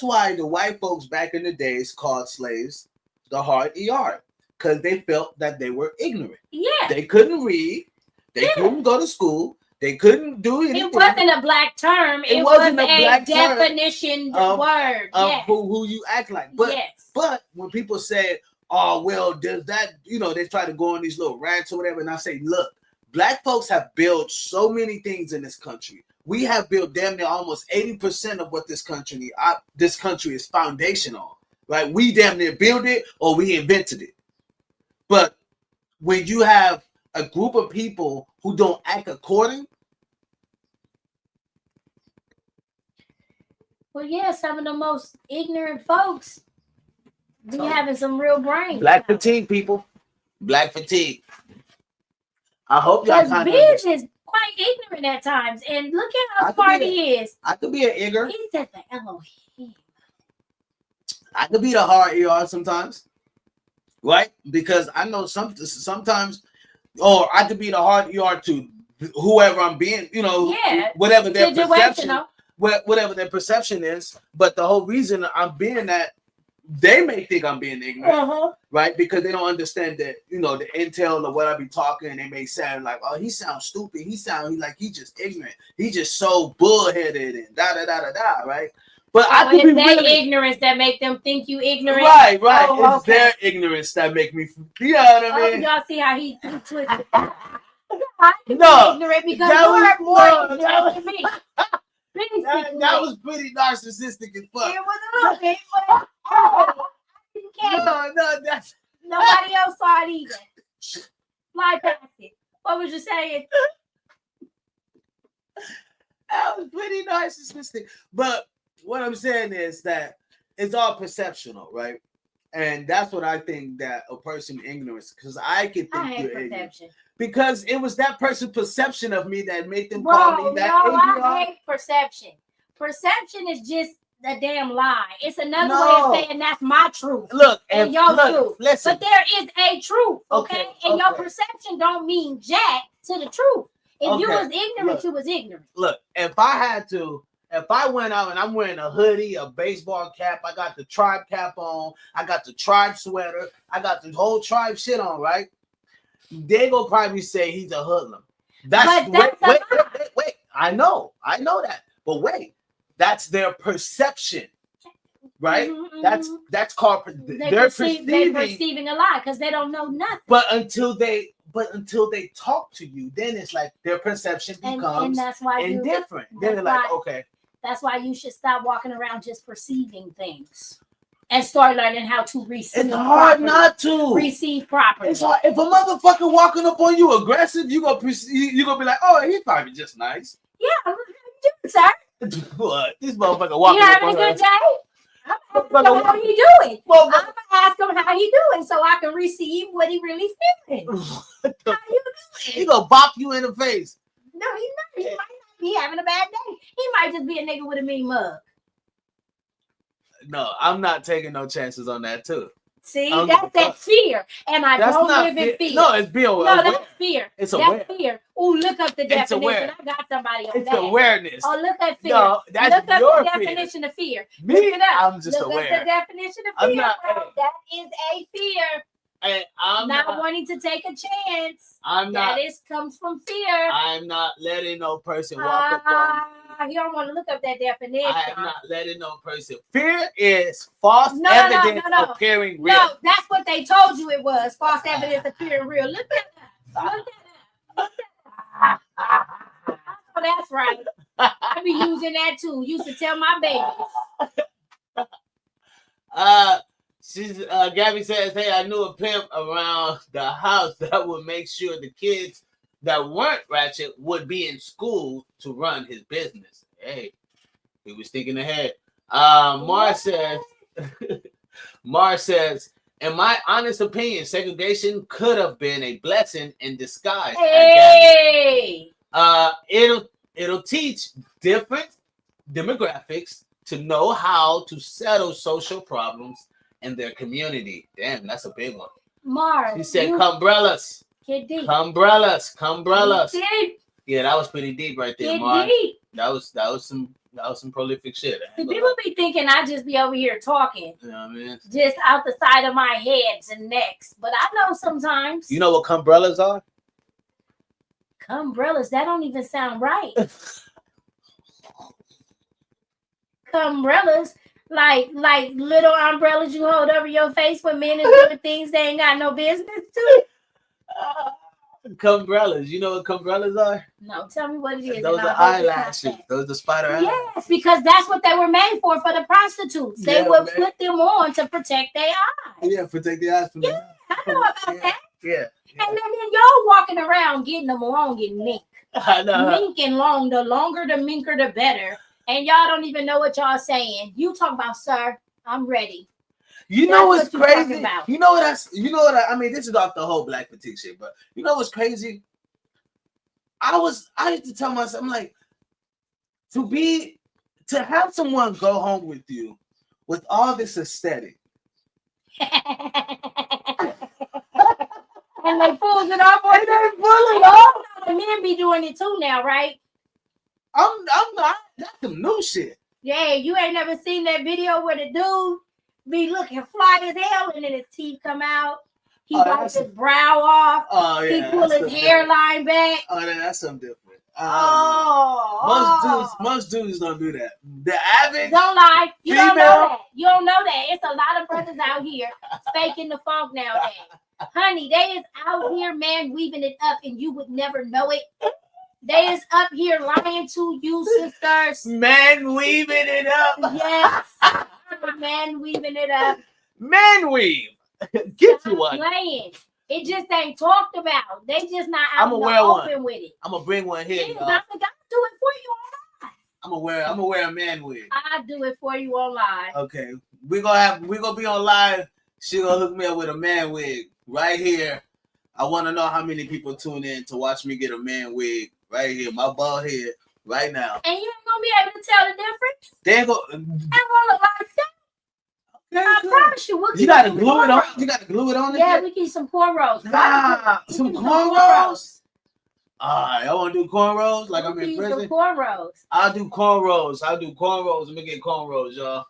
why the white folks back in the days called slaves the hard ER. Because they felt that they were ignorant. Yeah. They couldn't read. They couldn't go to school. They couldn't do anything. It wasn't a black term. It wasn't was a black term definition word. Of Yes. who you act like. But Yes. but when people say, oh, well, does that, they try to go on these little rants or whatever. And I say, look, black folks have built so many things in this country. We have built damn near almost 80% of what this country is foundation on. Right? We damn near built it or we invented it. But when you have a group of people who don't act according. Well, yeah, some of the most ignorant folks be having some real brains. Black fatigue, people. Black fatigue. I hope y'all Because kind Biz is quite ignorant at times. And look at how smart he is. I could be an ignorant. He said the Elohim. I could be the hard ER sometimes. Right? Because I know sometimes, or I could be the hard ER to whoever I'm being, whatever their perception, whatever their perception is. But the whole reason I'm being that, they may think I'm being ignorant, right? Because they don't understand that, the intel of what I be talking, and they may sound like, oh, he sounds stupid. He sounds like he just ignorant. He just so bullheaded and da da da da da, right? But I could it's be their really ignorance that make them think you ignorant. right. Oh, It's their ignorance that make me, you know what I mean? Y'all see how he twisted. No, ignorant because that you are more was- no, ignorant than me. that was pretty narcissistic as fuck. It was a little bit, but you can't. No, that's Nobody else saw it either. Fly past it. What was you saying? That was pretty narcissistic. But what I'm saying is that it's all perceptional, right? And that's what I think that a person ignorance, because I could think I hate you're ignorant. perception. Because it was that person's perception of me that made them call Bro, me that. no, ignorant. I hate perception. Perception is just a damn lie. It's another No. way of saying that's my truth. Look, and your look, truth. listen. But there is a truth, okay? Okay, And your okay. perception don't mean jack to the truth. If you Okay, was ignorant, look. you was ignorant. Look, if I went out and I'm wearing a hoodie, a baseball cap, I got the tribe cap on, I got the tribe sweater, I got the whole tribe shit on, right? They go probably say he's a hoodlum. That's wait. I know that. But wait, that's their perception, right? That's called they're They perceiving. perceiving a lie because they don't know nothing. But until they talk to you, then it's like their perception And becomes that's why indifferent. You, Then they're like, why- okay. That's why you should stop walking around just perceiving things and start learning how to receive. It's hard properly. not to receive properly. It's hard. If a motherfucker walking up on you aggressive, you gonna be like, oh, he's probably just nice. Yeah, how you doing, sir? What? This motherfucker walking You up having on a good her. day? I'm How he doing? I'm gonna ask him how he doing so I can receive what he really feeling. How you doing? He gonna bop you in the face. No, he's not. He might not be having a bad day. He might just be a nigga with a mean mug. No, I'm not taking no chances on that too. See, that's that fear. And I That's don't not live in fear. fear. No, it's being No, aware. that's fear. It's that's aware. fear. Oh, look up the It's definition. aware. I got somebody on It's that. awareness. Oh, look at fear. No, that's look up your the fear. definition of fear. Me, Look it up. I'm just look aware. Up the definition of I'm fear. not- bro. That is a fear. Hey, I'm not not. wanting to take a chance. I'm not. That comes from fear. I'm not letting no person walk up on me. You don't want to look up that definition. I am not letting no person. Fear is false No, evidence no. appearing real. No, that's what they told you it was. False evidence appearing real. Look at that. Look at that. Oh, that's right. I be using that too. Used to tell my babies. Gabby says, "Hey, I knew a pimp around the house that would make sure the kids that weren't ratchet would be in school to run his business." Hey, he was thinking ahead. Mars says, "In my honest opinion, segregation could have been a blessing in disguise." Hey, it'll teach different demographics to know how to settle social problems in their community. Damn, that's a big one. Mars. He said, "Cumbrellas, Get deep. cumbrellas." Get deep. Yeah, that was pretty deep right there, Get Mars. deep. That was some prolific shit. I See, ain't gonna people lie. be thinking I just be over here talking You know what I mean? just out the side of my heads and necks, but I know sometimes You know what cumbrellas are? umbrellas. That don't even sound right. Umbrellas, like little umbrellas you hold over your face when men is doing things they ain't got no business to. Cumbrellas. You know what cumbrellas are? No, tell me what it is. Those and are I'll go get my eyelashes. facts. Those are spider eyelashes. Yes, because that's what they were made for the prostitutes. They Yeah, would man. put them on to protect their eyes. Yeah, protect the eyes from the I know about that. Yeah. And then y'all walking around getting them long and mink. I know. Mink and long. The longer the minker, the better. And y'all don't even know what y'all saying. You talk about, sir, I'm ready. You know what's That's what you talking crazy? about. You know what I mean, this is off the whole black fatigue shit, but you know what's crazy? I used to tell myself, I'm like, to have someone go home with you with all this aesthetic. And they pulls it off. And they pull it off. The men be doing it too now, right? I'm not. That's some new shit. Yeah, you ain't never seen that video where the dude be looking fly as hell and then his teeth come out. He Oh, wipes that's- his brow off. Oh yeah. He pull that's his something hairline back. different. Oh, that's something different. Oh, Most dudes don't do that. The average don't lie. You don't know female- that. You don't know that. It's a lot of brothers out here faking the funk nowadays. Honey, they is out here, man, weaving it up, and you would never know it. They is up here lying to you, sisters. man weaving it up. Yes, man, weaving it up. Man weave. Get you Stop one. playing. It just ain't talked about. They just not out I'ma in the wear one. open with it. I'm gonna bring one here. Yeah, y'all. I'm gonna do it for you online. I'm gonna wear a man wig. I do it for you online. Okay, we're gonna be on live. She gonna hook me up with a man wig right here. I want to know how many people tune in to watch me get a man wig right here, my bald head right now. And you ain't gonna be able to tell the difference. They ain't go. I'm gonna look like that. I promise you. We'll You keep gotta some glue it on. cornrows. You gotta glue it on. Yeah, we keep some cornrows. Nah, some We keep cornrows. Alright, I want to do cornrows like I'm We in keep some prison. cornrows. I'll do cornrows. I'm gonna get cornrows, y'all.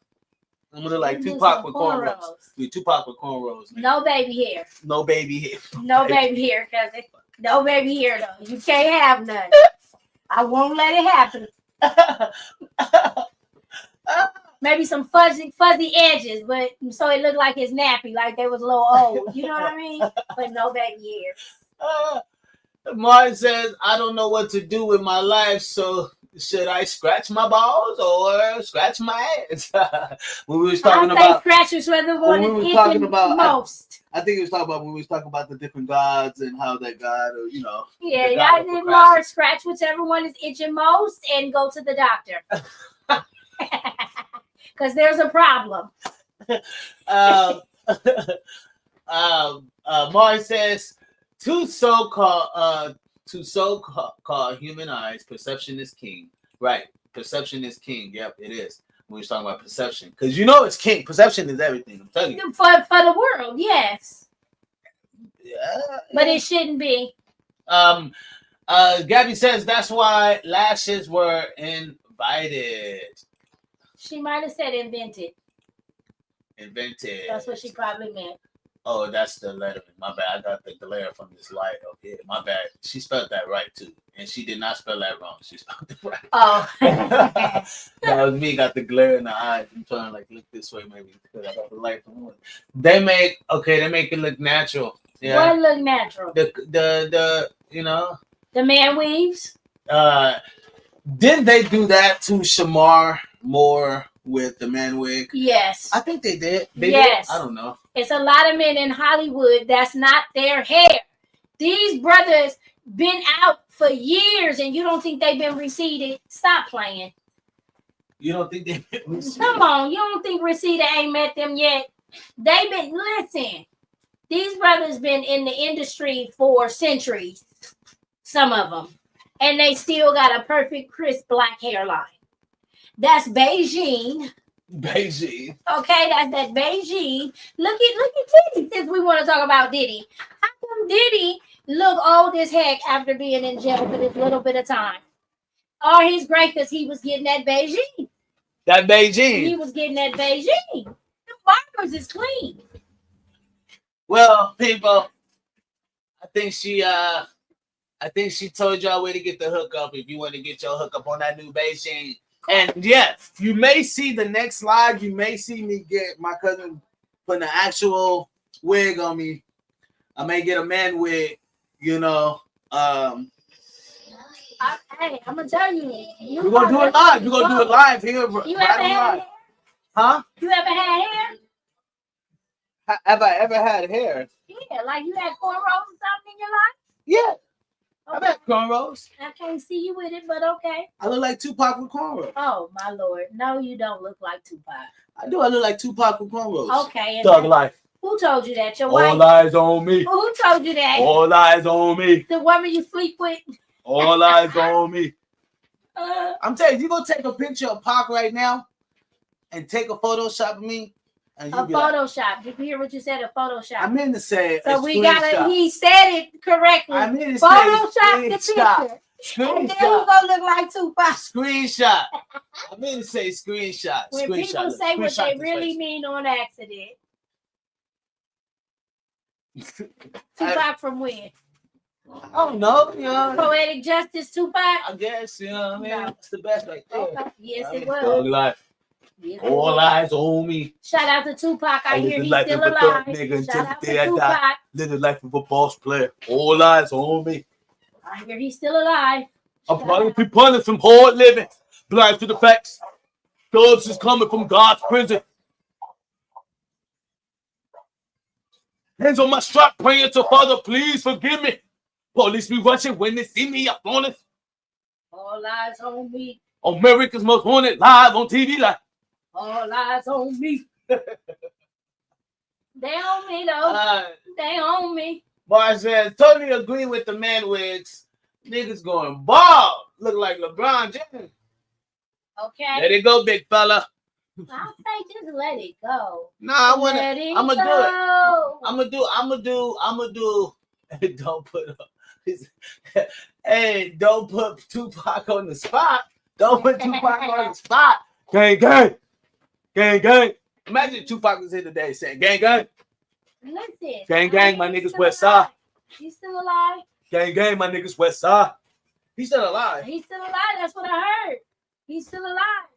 I'm gonna look like We do Tupac some with cornrows. cornrows. Do Tupac with cornrows. No baby hair. No baby hair. No baby hair, cousin. No baby hair though. You can't have none. I won't let it happen. Maybe some fuzzy edges, but so it looked like it's nappy, like they was a little old. You know what I mean? But no baby hair. Martin says, I don't know what to do with my life, so should I scratch my balls or scratch my ass? When we was talking I say about scratchers whether one when we is was talking itching about most. I think it was talking about when we was talking about the different gods and how that god, or you know. Yeah, the y'all god of did procrastination. Mars scratch whichever one is itching most and go to the doctor. Because there's a problem. Mars says, to so-called human eyes, perception is king. Right. Perception is king. Yep, it is. When we're talking about perception. Because you know it's king. Perception is everything. I'm telling you. For the world, yes. Yeah. But it shouldn't be. Gabby says that's why lashes were invited. She might have said invented. Invented. That's what she probably meant. Oh, that's the lettering. My bad. I got the glare from this light up here. My bad. She spelled that right too. And she did not spell that wrong. She spelled it right. Oh. That was me. Got the glare in the eyes. I'm trying to like look this way maybe because I got the light from one. They make it look natural. Yeah. What look natural? The you know. The man weaves. Didn't they do that to Shamar Moore with the man wig? Yes. I think they did. Yes. I don't know. It's a lot of men in Hollywood that's not their hair. These brothers been out for years and you don't think they've been receded. Stop playing. You don't think they've been receded? Come on. You don't think Reseda ain't met them yet? They've been, listen, these brothers been in the industry for centuries. Some of them. And they still got a perfect crisp black hairline. That's Beijing. Beijing. Okay, that's that Beijing. Look at Diddy. Since we want to talk about Diddy, how come Diddy look old as heck after being in jail for this little bit of time? Oh, he's great because he was getting that Beijing. That Beijing. He was getting that Beijing. The barbers is clean. Well, people, I think she told y'all where to get the hookup if you want to get your hookup on that new Beijing. And yes, you may see the next slide. You may see me get my cousin putting an actual wig on me. I may get a man wig, you know. Hey, I'm gonna tell you. We're gonna do it live. We're gonna do it live here. You ever had hair? Huh? You ever had hair? Have I ever had hair? Yeah, like you had cornrows or something in your life? Yeah. I've had cornrows. I can't see you with it, but okay. I look like Tupac with cornrows. Oh my lord. No, you don't look like Tupac. I do. I look like Tupac with cornrows. Okay. and Thug that- life. Who told you that? Your wife? All eyes on me. Who told you that? All eyes on me. The woman you sleep with? All eyes on me. I'm telling you, you gonna take a picture of Pac right now and take a Photoshop of me. And A Photoshop. Did you hear what you said? A Photoshop. I meant to say. So a we gotta. screenshot. He said it correctly. I meant to say Photoshop the screenshot. picture. And then Screenshot. you gonna look like Tupac. Screenshot. I mean to say screenshot. When Screenshot. people say what Screenshot they this really face. mean on accident. Tupac from when? I don't know. You know. Poetic Justice Tupac? I guess, you know what I mean? It's the best right there. Okay. Yes, it Thug was. life. Yes, it All was. eyes on me. Shout out to Tupac. I hear live he's the life still of a thug alive. nigga until Shout the out to day I die. Tupac. Live the life of a boss player. All eyes on me. I hear he's still alive. I'm probably people some hard living. Blind to the facts. Thugs is coming from God's prison. Hands on my strap, praying to Father, please forgive me. Police be rushing when they see me up on it. All eyes on me. America's Most Wanted live on TV. Like, All eyes on me. They on me though. They on me. Mars says, totally agree with the man wigs. Niggas going bald. Look like LeBron James. Okay. Let it go, big fella. I say just let it go. Nah, I wanna. Let it I'm gonna do it. go. I'm gonna do. Don't put up. Hey, don't put Tupac on the spot. Don't put Tupac on the spot. Gang, gang, gang, gang. Imagine Tupac was here today saying, "Gang, gang, Listen. gang, gang." My niggas West Side. He's still alive. Gang, gang. My niggas West Side. He's still alive. He's still alive. That's what I heard. He's still alive.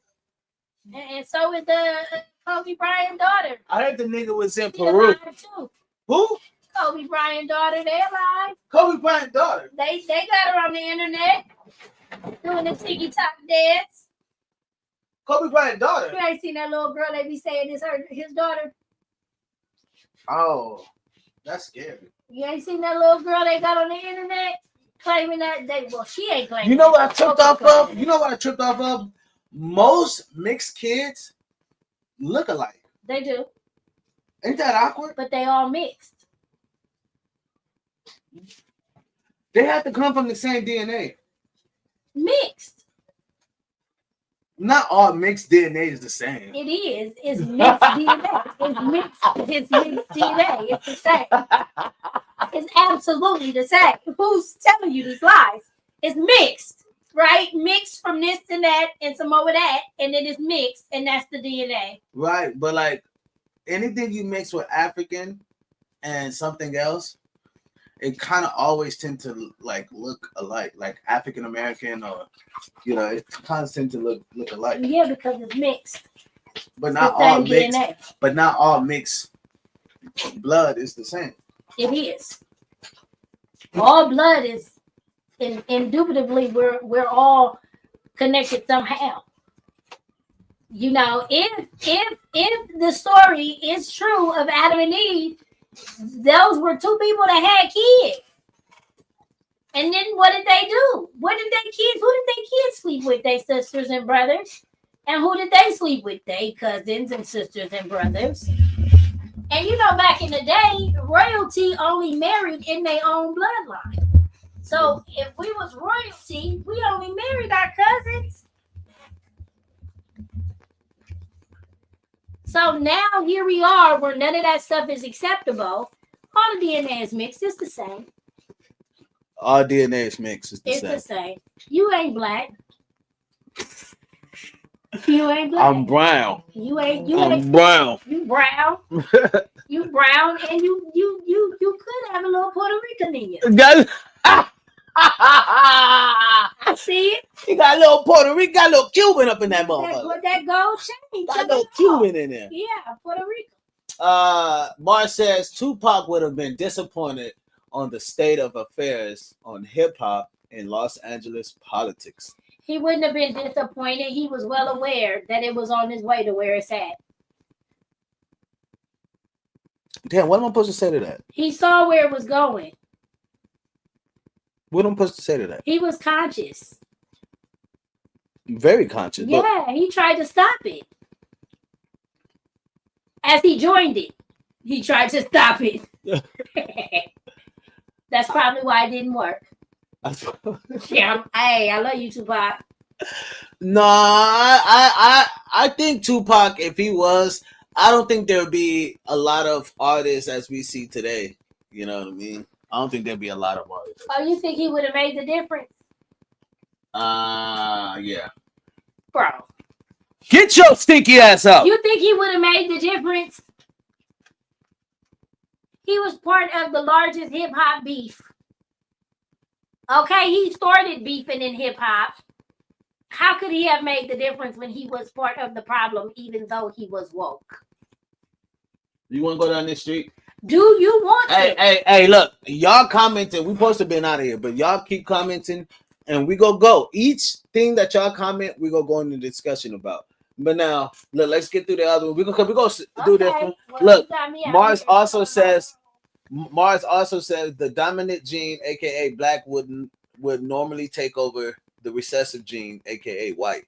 And so is the Kobe Bryant daughter. I heard the nigga was in She Peru. alive too. Who? Kobe Bryant daughter. They alive. Kobe Bryant daughter. They got her on the internet doing the TikTok dance. Kobe Bryant daughter. You ain't seen that little girl they be saying is his daughter. Oh, that's scary. You ain't seen that little girl they got on the internet claiming that she ain't claiming. You know what I tripped off Kobe of? You know what I tripped off of? Most mixed kids look alike. They do. Ain't that awkward? But they all mixed. They have to come from the same DNA. Mixed. Not all mixed DNA is the same. It is. It's mixed DNA. It's mixed. It's mixed DNA. It's the same. It's absolutely the same. Who's telling you these lies? It's mixed, right? Mixed from this and that and some more of that, and then it's mixed, and that's the DNA. Right, but like anything you mix with African and something else, it kind of always tend to like look alike, like African American, or it kind of tend to look alike. Yeah, because it's mixed. But It's not the all same mixed. DNA. But not all mixed blood is the same. It is. All blood is indubitably we're all connected somehow. If the story is true of Adam and Eve, those were two people that had kids. And then what did they do? Who did their kids sleep with? Their sisters and brothers. And who did they sleep with? Their cousins and sisters and brothers. And back in the day, royalty only married in their own bloodline. So if we was royalty, we only married our cousins. So now here we are where none of that stuff is acceptable. All the DNA is mixed. It's the same. All DNA is mixed. It's the same. You ain't black. You ain't black. I'm brown. I'm brown. You brown. You brown, and you could have a little Puerto Rican in you. I see it. You got a little Puerto Rican, got a little Cuban up in that motherfucker. Put that gold chain. Got a little Cuban in there. Yeah, Puerto Rico. Mars says Tupac would have been disappointed on the state of affairs on hip hop in Los Angeles politics. He wouldn't have been disappointed. He was well aware that it was on his way to where it's at. Damn, what am I supposed to say to that? He saw where it was going. What am I supposed to say to that? He was conscious. Very conscious. Look, Yeah, he tried to stop it. As he joined it, he tried to stop it. That's probably why it didn't work. Yeah, I love you, Tupac. No, I think Tupac, if he was, I don't think there would be a lot of artists as we see today. You know what I mean? I don't think there'd be a lot of artists. Oh, you think he would have made the difference? Yeah. Bro. Get your stinky ass up. You think he would have made the difference? He was part of the largest hip hop beef. Okay, he started beefing in hip hop. How could he have made the difference when he was part of the problem, even though he was woke? You want to go down this street? Do you want to? Hey, look, y'all commenting. We supposed to have been out of here, but y'all keep commenting, and we go. Each thing that y'all comment, we go into discussion about. But now, look, let's get through the other one. We go do this one. Well, Look, you got me out Mars here. also says the dominant gene, aka black, would normally take over the recessive gene, aka white.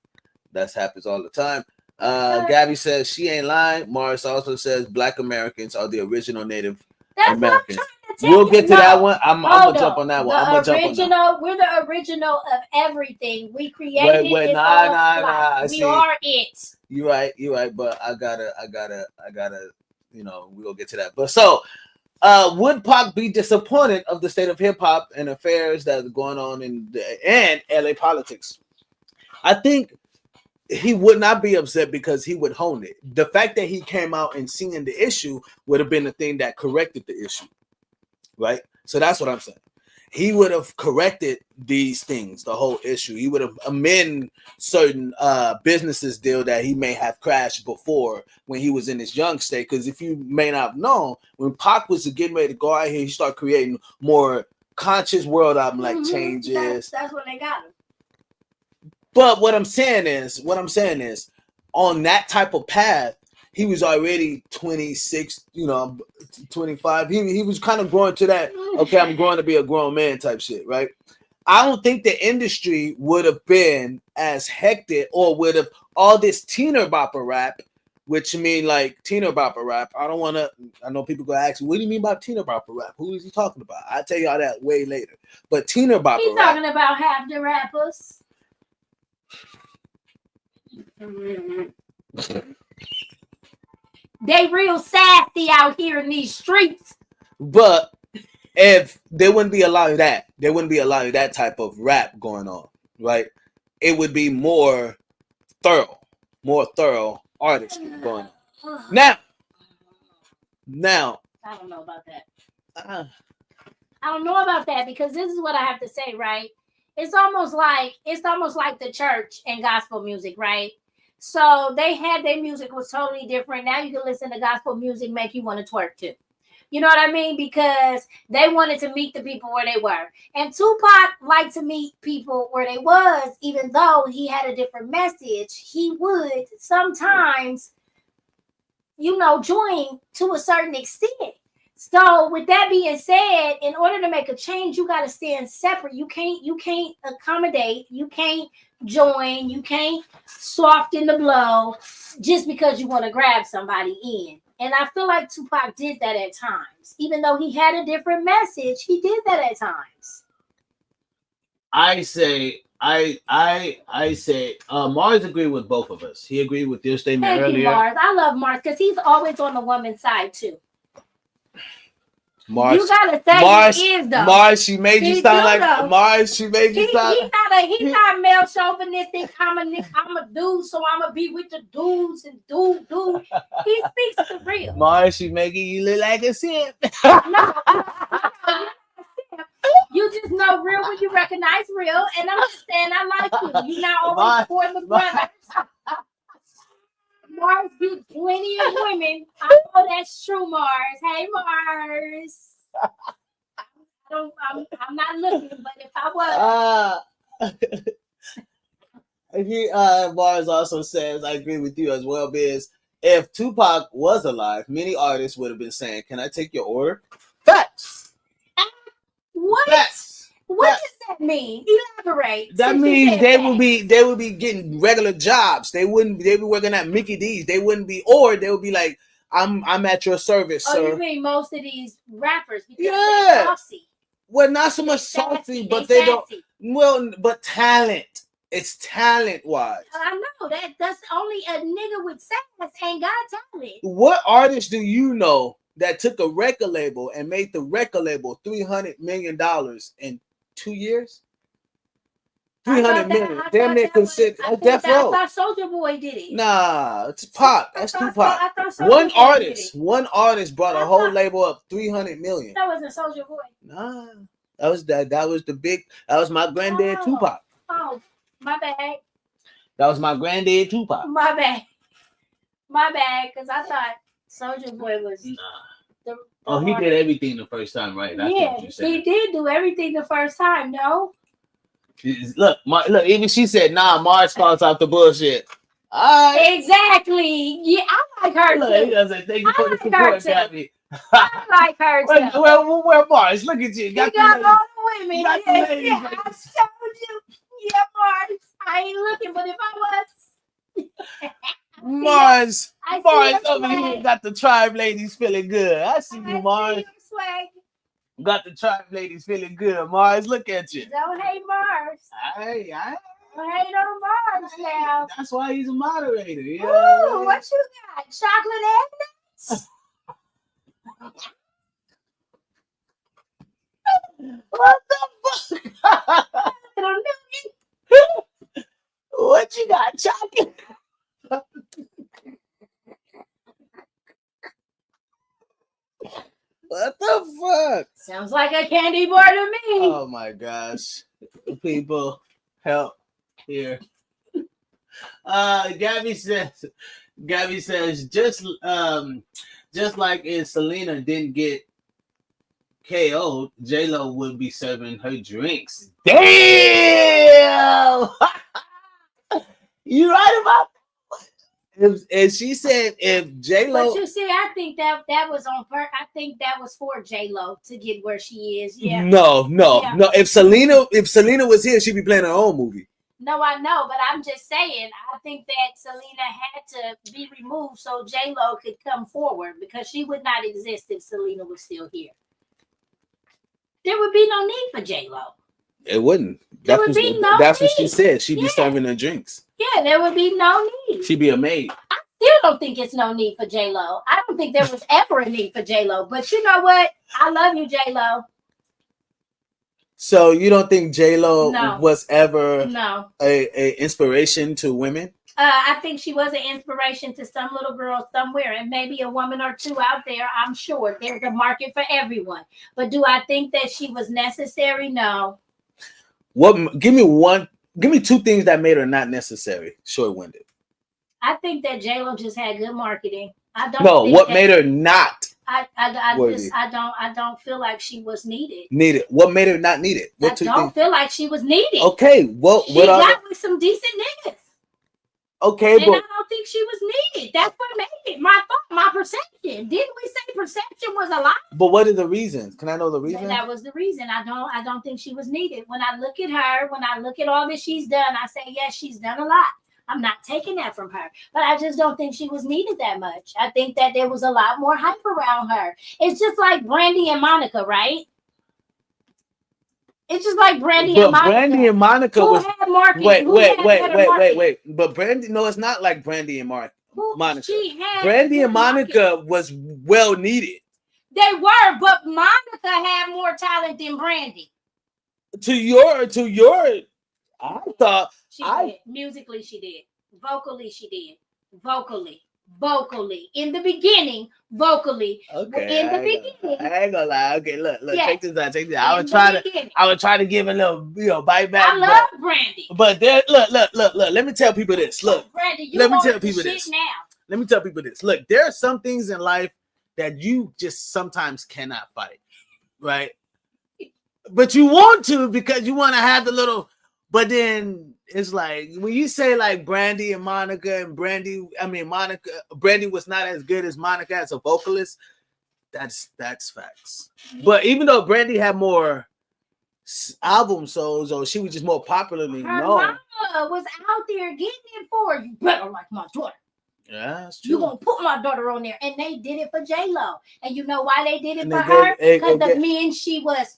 That happens all the time. Gabby says she ain't lying. Mars also says black Americans are the original Native Americans. We'll get to that one. I'm gonna jump on that one. I'm gonna jump on that. We're the original of everything. We created Wait, it. nah. We are it. You're right. But I gotta. We'll get to that. But so, would Pac be disappointed of the state of hip hop and affairs that are going on in LA politics? I think he would not be upset because he would hone it. The fact that he came out and seen the issue would have been the thing that corrected the issue, right? So that's what I'm saying. He would have corrected these things, the whole issue. He would have amended certain businesses deal that he may have crashed before when he was in his young state. Because if you may not know, when Pac was getting ready to go out here, he started creating more conscious world album like changes. That's when they got him. But what I'm saying is, on that type of path, he was already 26, 25. He was kind of growing to that, okay, I'm growing to be a grown man type shit, right? I don't think the industry would have been as hectic or would have all this teener bopper rap which mean like Tina Bopper rap. I don't want to. I know people gonna ask me, what do you mean by Tina Bopper rap? Who is he talking about? I'll tell y'all that way later. But Tina Bopper He's rap. talking about half the rappers. They real sassy out here in these streets. But if they wouldn't be allowing that, they wouldn't be allowing that type of rap going on, right? It would be more thorough artists going on. Now, I don't know about that. I don't know about that because this is what I have to say, right? It's almost like the church and gospel music, right? So they had their music was totally different. Now you can listen to gospel music, make you want to twerk too. You know what I mean? Because they wanted to meet the people where they were. And Tupac liked to meet people where they was, even though he had a different message. He would sometimes, join to a certain extent. So with that being said, in order to make a change, you got to stand separate. You can't accommodate. You can't join. You can't soften the blow just because you want to grab somebody in. And I feel like Tupac did that at times. Even though he had a different message, he did that at times. I say Mars agreed with both of us. He agreed with your statement Thank earlier. you, Mars. I love Mars because he's always on the woman's side too. Mars, you gotta say Mars, he is though. Mars, she made you He sound do, like though. Mars. She made you sound. He's not male chauvinistic. I'm a dude, so I'm gonna be with the dudes and dude. He speaks the real. Mars, she making you look like a simp. No, you just know real when you recognize real, and I'm just saying I like you. You're not always for the brothers. Mars beat plenty of women. I know that's true, Mars. Hey, Mars. I'm not looking, but if I was. Mars also says, I agree with you as well, Biz. If Tupac was alive, many artists would have been saying, "Can I take your order?" Facts. What? Facts. What does that mean? Elaborate. That Since you means said they that. would be getting regular jobs. They'd be working at Mickey D's. They would be like, I'm at your service, Oh, sir. you mean most of these rappers because Yeah. they're saucy. Well, not so much salty, but they don't. Well, but talent. It's talent wise. I know that's only a nigga with sass ain't got talent. What artist do you know that took a record label and made the record label $300 million in 2 years? 300 million. Damn near considered Death Row. I thought Soulja Boy did it. Nah, it's Pac. That's Tupac. I thought Soulja One Boy artist brought a whole label up 300 million. That wasn't Soulja Boy. Nah, that was my granddad Tupac. Oh, my bad. That was my granddad Tupac. My bad, because I thought Soulja Boy was. Oh, he did everything the first time, right? That's what you said. He did do everything the first time. No. Look, even she said, "Nah, Mars calls out the bullshit." Exactly. Yeah, I like her Look, too. he does say, "Thank you for the support, Gabby." I like her too. Where Mars? Look at you. You got all the women. Got the ladies. Yeah, I told you. Yeah, Mars. I ain't looking, but if I was. Mars I see your over here swag. got the tribe ladies feeling good. I see you, Mars. Swag. Got the tribe ladies feeling good. Mars, look at you. Don't hate Mars. Hey, Don't hate on Mars now. That's why he's a moderator. Yeah. Ooh, what you got? Chocolate and nuts? What the fuck? What you got, chocolate? What the fuck? Sounds like a candy bar to me. Oh my gosh. People, help here. Gabby says, just like if Selena didn't get KO'd, J-Lo would be serving her drinks. Damn! You right about that? And she said if J-Lo. But you see, I think that was on purpose. I think that was for J-Lo to get where she is. Yeah. No. Yeah. If Selena was here, she'd be playing her own movie. No, I know, but I'm just saying, I think that Selena had to be removed so J-Lo could come forward because she would not exist if Selena was still here. There would be no need for J-Lo. It wouldn't. There That's would what, be no that's what she need. said. She'd be Yeah. serving her drinks. Yeah, there would be no need. She'd be a maid. I still don't think it's no need for J-Lo. I don't think there was ever a need for J-Lo. But you know what? I love you, J-Lo. So you don't think J-Lo No. was ever No. a inspiration to women? I think she was an inspiration to some little girl somewhere, and maybe a woman or two out there. I'm sure there's a market for everyone. But do I think that she was necessary? No. Give me two things that made her not necessary. Short-winded. I think that J-Lo just had good marketing. I don't. No, think what that- made her not I don't feel like she was needed. needed? What made her not needed? What I two don't things? feel like she was needed. Okay, what She what are got with some decent niggas. okay, And I but don't think she was needed. That's what made it. My thought, my perception. Didn't we say perception was a lie? what are the reasons? Can I know the reason? That was the reason. I don't think she was needed. When I look at her, when I look at all that she's done, I say, yes, she's done a lot. I'm not taking that from her. But I just don't think she was needed that much. I think that there was a lot more hype around her. It's just like Brandy and Monica, right? It's just like Brandy But and Monica. Brandy and Monica Who was had marketing? wait, Who wait, had wait, better wait, wait, marketing? wait. But Brandy, no, it's not like Brandy and Monica. She had Brandy and good marketing. Monica was well needed. They were, but Monica had more talent than Brandy. To your, I thought She did. Musically, she did. Vocally, she did. Vocally. In the beginning, vocally. okay. In the I ain't gonna- beginning. I ain't gonna lie. Okay, look, Yes. check this out. In I would try to give a little bite back. I love Brandy. But there, look. Let me tell people this. Look, Brandy, you let me on tell the people shit this. now. Let me tell people this. Look, there are some things in life that you just sometimes cannot fight, right? But you want to because you want to have the little. But then it's like when you say like Brandy and Monica and Brandy was not as good as Monica as a vocalist. That's facts. But even though Brandy had more album sold, or she was just more popularly Her known. mama was out there getting it for you. Better like my daughter. Yeah, that's You true. gonna put my daughter on there, and they did it for J-Lo. And you know why they did it And for they her? gave- Because the gave- men she was.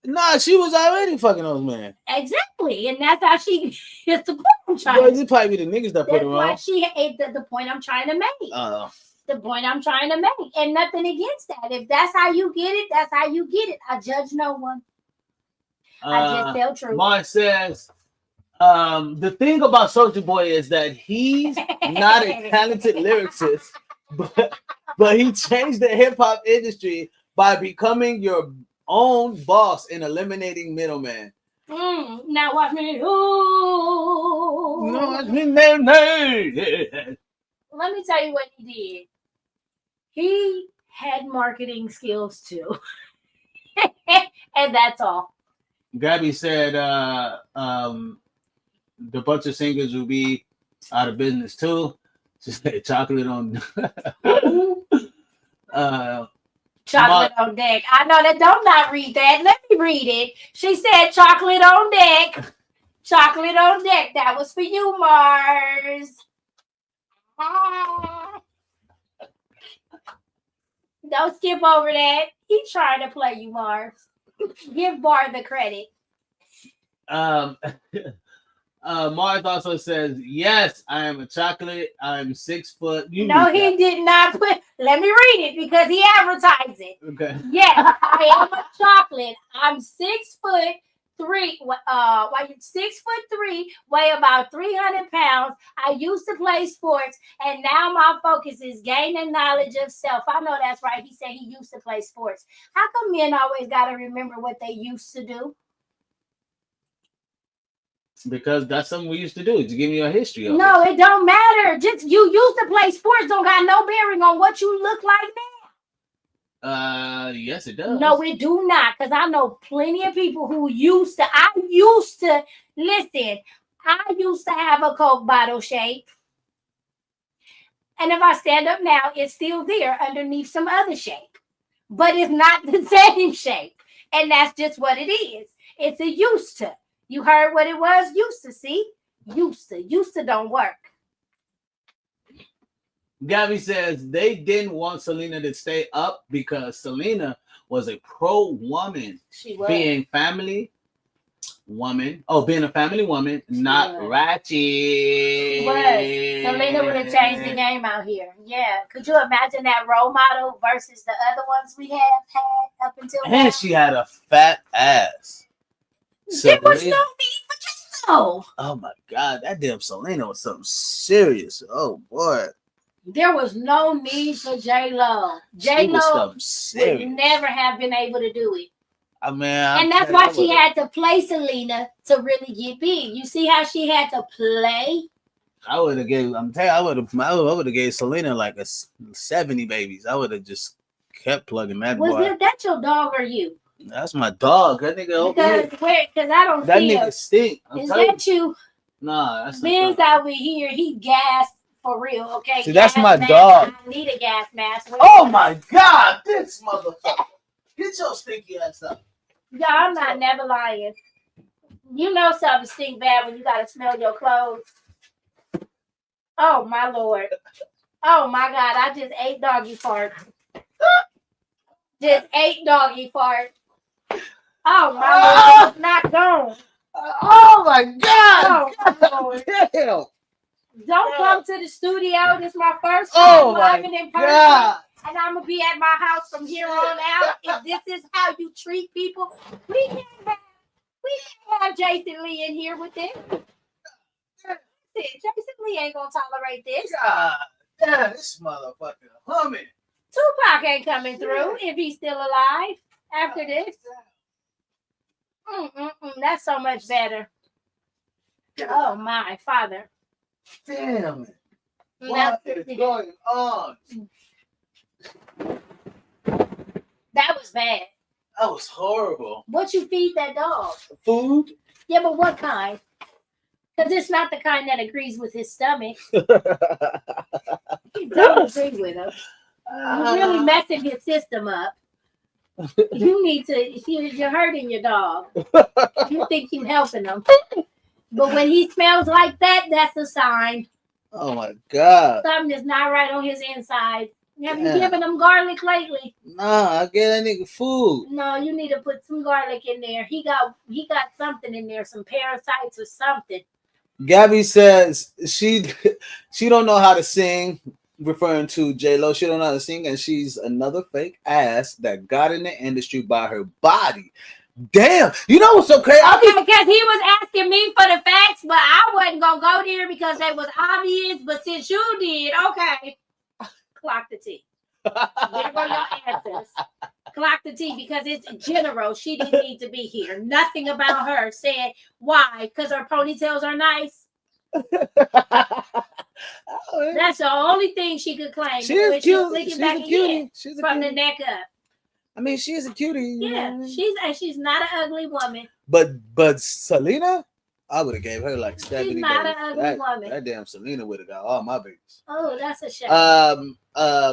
Nah, she was already fucking those men. Exactly, and that's how she gets the point I'm trying Well, to it probably be the niggas that put That's her why on. she the point I'm trying to make. The point I'm trying to make, and nothing against that. If that's how you get it, that's how you get it. I judge no one. I just tell truth. Mark says, the thing about Soulja Boy is that he's not a talented lyricist, but he changed the hip hop industry by becoming your own boss and eliminating middleman. Now watch me. Ooh. No, watch me. Nay. Let me tell you what he did. He had marketing skills too, and that's all. Gabby said the bunch of singers will be out of business too. She said chocolate on Chocolate on deck. I know that. Don't not read that. Let me read it. She said chocolate on deck. Chocolate on deck. That was for you, Mars. Don't skip over that. He trying to play you, Mars. Give Bar the credit. Mars also says, yes, I am a chocolate. I'm 6 foot. You No, read he did not put. Let me read it because he advertised it. that. Okay. Yes, I am a chocolate. I'm 6'3". 6'3", weigh about 300 pounds. I used to play sports, and now my focus is gaining knowledge of self. I know that's right. He said he used to play sports. How come men always got to remember what they used to do? Because that's something we used to do. To give me a history of No, it don't matter. Just you used to play sports don't got no bearing on what you look like now. Yes, it does. No, it do not. Because I know plenty of people who listen, I used to have a Coke bottle shape. And if I stand up now, it's still there underneath some other shape. But it's not the same shape. And that's just what it is. It's a used to. You heard what it was? Used to, see? Used to don't work. Gabby says they didn't want Selena to stay up because Selena was a pro woman. She was. Being family woman. Oh, being a family woman, not ratchet. She was. Selena would have changed the game out here. Yeah. Could you imagine that role model versus the other ones we have had up until now? And she had a fat ass. There was Selena- no need for J-Lo. Oh my God, that damn Selena was something serious. Oh boy. There was no need for J-Lo. She was J-Lo something would serious. never have been able to do it. I mean, And that's why she had to play Selena to really get big. You see how she had to play? I would have gave. I'm telling you, I would have gave Selena like a 70 babies. I would have just kept plugging that Was boy. that your dog or you? That's my dog. That nigga. Because I don't That see him. nigga stink. I'm Is telling that you? Nah, that's Ben's not over here. He gassed for real. Okay. See, that's Gas my mask. dog. I need a gas mask. Oh my God, this motherfucker! Get your stinky ass up. Yeah, I'm not never lying. You know something stink bad when you gotta smell your clothes. Oh my Lord. Oh my God. I just ate doggy fart. Just ate doggy fart. Oh my Lord. It's not gone. Oh my God. Oh my Lord. Damn. Don't come to the studio. This is my first Oh time my living in person. God. And I'm gonna be at my house from here on out. If this is how you treat people, we can't have Jason Lee in here with this. Jason Lee ain't gonna tolerate this. God damn, this motherfucker humming. Tupac ain't coming through if he's still alive after this. That's so much better. Oh my Father. Damn it. Now- What is going on? That was bad. That was horrible. What you feed that dog? Food? Yeah, but what kind? Because it's not the kind that agrees with his stomach. You don't agree with him. You're really messing his system up. You need to, you're hurting your dog. You think you're helping him. But when he smells like that, that's a sign. Oh my God. Something is not right on his inside. Have you Yeah. given him garlic lately? Nah, I get that nigga food. No, you need to put some garlic in there. He got something in there, some parasites or something. Gabby says she don't know how to sing, referring to J-Lo. She don't know how to sing, and she's another fake ass that got in the industry by her body. Damn, you know what's so crazy? Okay, because he was asking me for the facts, but I wasn't gonna go there because they was obvious. But since you did, okay, clock the T. There go your answers. Clock the T because it's general. She didn't need to be here. Nothing about her said why. Because her ponytails are nice. That's the only thing she could claim. She is When cute. flicking She's back a cutie. again She's a from the cutie. neck up. I mean, she's a cutie. you Yeah, know? she's not an ugly woman. But Selena, I would have gave her like 70 not babies. an ugly that, woman. that damn Selena would have got all my babies. Oh, that's a shame.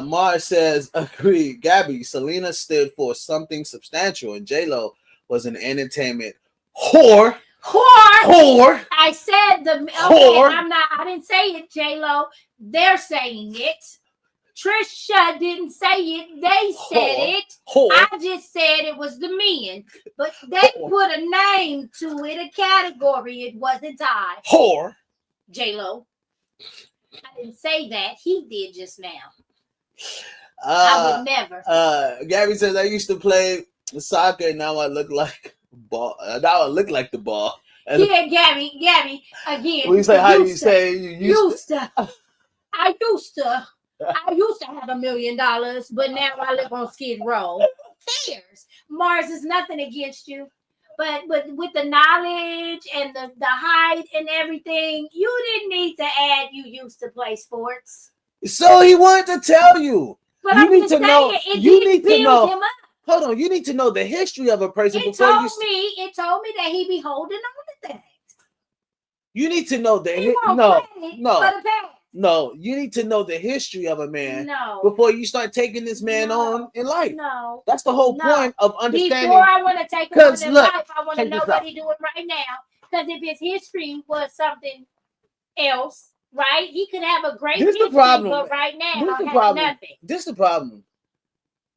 Mars says, agree. Gabby, Selena stood for something substantial, and J-Lo was an entertainment whore. Whore. I said the okay, Whore. I didn't say it, J-Lo. They're saying it. Trisha didn't say it. They said Whore. it. Whore. I just said it was the men. But they put a name to it, a category. It wasn't I. Whore. J-Lo. I didn't say that. He did just now. I Uh, would never. Gabby says, I used to play soccer, and now I look like ball. Now I look like the ball. And Yeah, Gabby, again. when you say how you used to- say you used to. I used to have $1 million, but now I live on Skid Row. Who cares? Mars is nothing against you, but with the knowledge and the height and everything, you didn't need to add you used to play sports. So he wanted to tell you. But you I'm need just to know. saying, it You didn't need to build know. him up. Hold on. You need to know the history of a person It before told you. me that he be holding on to things. You need to know the He won't no, play no, for the past. no. You need to know the history of a man No. before you start taking this man on in life. No. That's the whole No. point of understanding. Before I want to take him on 'Cause in look, life, I want to check know this what out. he's doing right now. Because if his history was something else, right? He could have a great This the history, problem. but right now This the have problem. nothing. This the problem.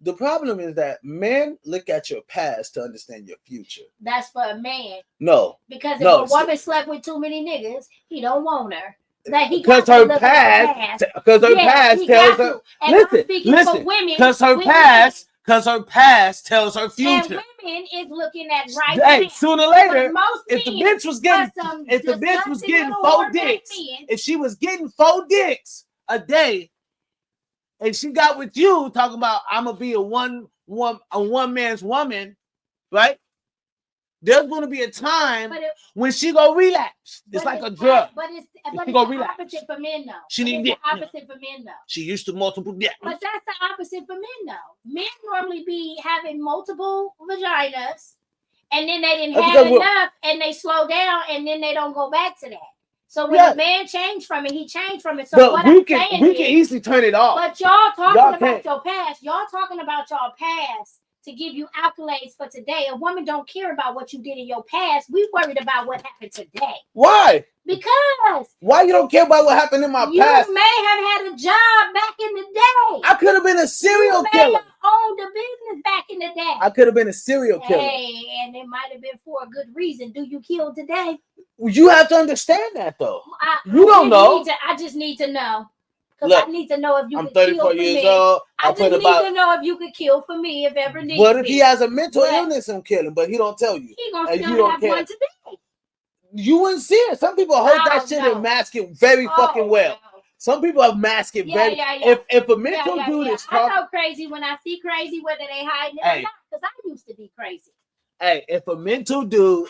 The problem is that men look at your past to understand your future. That's for a man. No. Because if No, a woman slept with too many niggas, he don't want her. Like he because got to her look at the past, because her Yes, past he tells got her. to. And I'm speaking for Listen, women, because her women. past tells her And future. women is looking at right Hey, now. sooner or later, But most if the men bitch was getting, are some if the bitch was disgusting getting little 4 whore-back dicks, men. if she was getting 4 dicks a day, and she got with you talking about I'm gonna be a one man's woman, right? There's gonna be a time when she gonna relapse. It's like a drug. But it's She gonna the relapse. opposite for men though. She need It's dick. the opposite for men though. She used to multiple dicks. But that's the opposite for men though. Men normally be having multiple vaginas, and then they didn't That's have because we're- enough, and they slow down, and then they don't go back to that. So when Yeah. a man changed from it, he changed from it. So But what we I'm can saying we can is, easily turn it off. but y'all talking Y'all about can't. your past. Y'all talking about your past to give you accolades for today. A woman don't care about what you did in your past. We worried about what happened today. Why? Because Why you don't care about what happened in my you past? may have had a job back in the day. I could have been a serial You may killer. have owned a business back in the day. I could have been a serial killer. Hey, and it might have been for a good reason. Do you kill today? You have to understand that though. I You don't just know. need to- I just need to know. Because Look, I need to know if you I'm could kill 34 for years me. old. I I just put need about. to know if you could kill for me if ever need What if be. he has a mental But illness and kill him, but he don't tell you? He gonna And still you don't have care. one today. You wouldn't see it. Some people hold Oh, that shit no. and mask it very fucking well. Some people have masked it Yeah, very. yeah, yeah. If a mental dude is I talking, know crazy when I see crazy, whether they hiding it or Hey. not, because I used to be crazy. hey, if a mental dude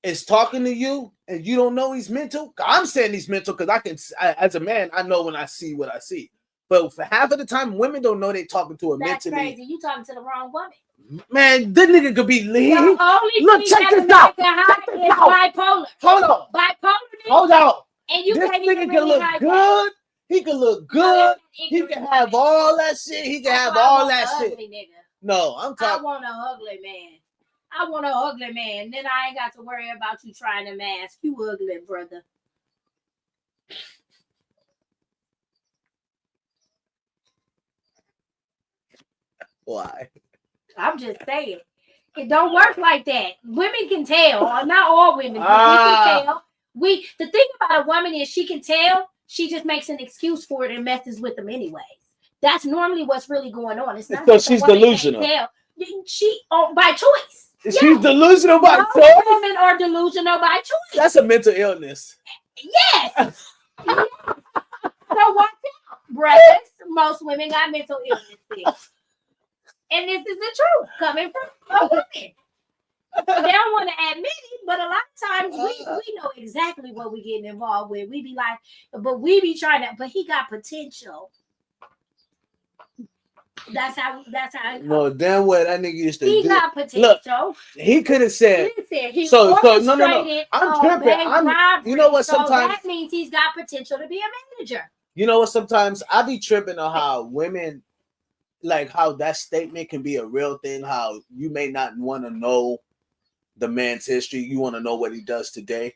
is talking to you and you don't know he's mental, I'm saying he's mental because as a man, I know when I see what I see. But for half of the time, women don't know they talking to a That's mentally. crazy. You talking to the wrong woman. Man, this nigga could be. The only Look, thing check that this out. America hide Check is this out. bipolar. Hold on. Bipolar. Hold on. And you This can't nigga even can really look hide good. He can look good. He can have all that shit. He can have all that shit. Ugly nigga. No, I'm I talking. want an ugly man. I want an ugly man. Then I ain't got to worry about you trying to mask. You ugly, brother. Why? I'm just saying. It don't work like that. Women can tell. Or not all women, but we can tell. The thing about a woman is she can tell. She just makes an excuse for it and messes with them anyways. That's normally what's really going on. It's not So that the she's woman can't delusional. tell. She by choice. She's delusional by Most choice. women are delusional by choice. That's a mental illness. Yes. Yes. So watch out, brothers. Most women got mental illnesses. And this is the truth coming from a woman. They don't want to admit it, but a lot of times we know exactly what we're getting involved with. We be like, but we be trying to, but he got potential. That's how it No, damn well that nigga used to He do. got potential. Look, he could have said. Listen, he So no. orchestrated I'm a tripping. bank robbery. You know what? So Sometimes that means he's got potential to be a manager. you know what? Sometimes I be tripping on how women, like how that statement can be a real thing. How you may not want to know the man's history. You want to know what he does today.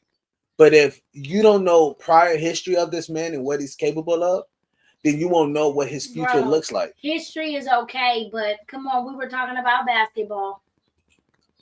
But if you don't know prior history of this man and what he's capable of, then you won't know what his future Bro, looks like. History is okay, but come on, we were talking about basketball.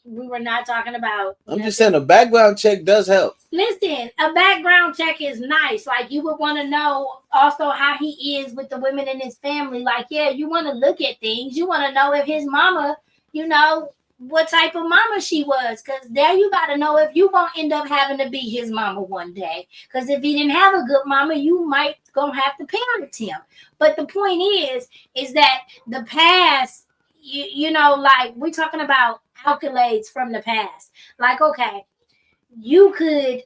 We were not talking about. I'm just saying a background check does help. Listen, a background check is nice. Like you would want to know also how he is with the women in his family. Like, yeah, you want to look at things. You want to know if his mama, you know, what type of mama she was. Because there you got to know if you going to end up having to be his mama one day. Because if he didn't have a good mama, you might going to have to parent him. But the point is that the past, you know, like we're talking about accolades from the past. Like, okay, you could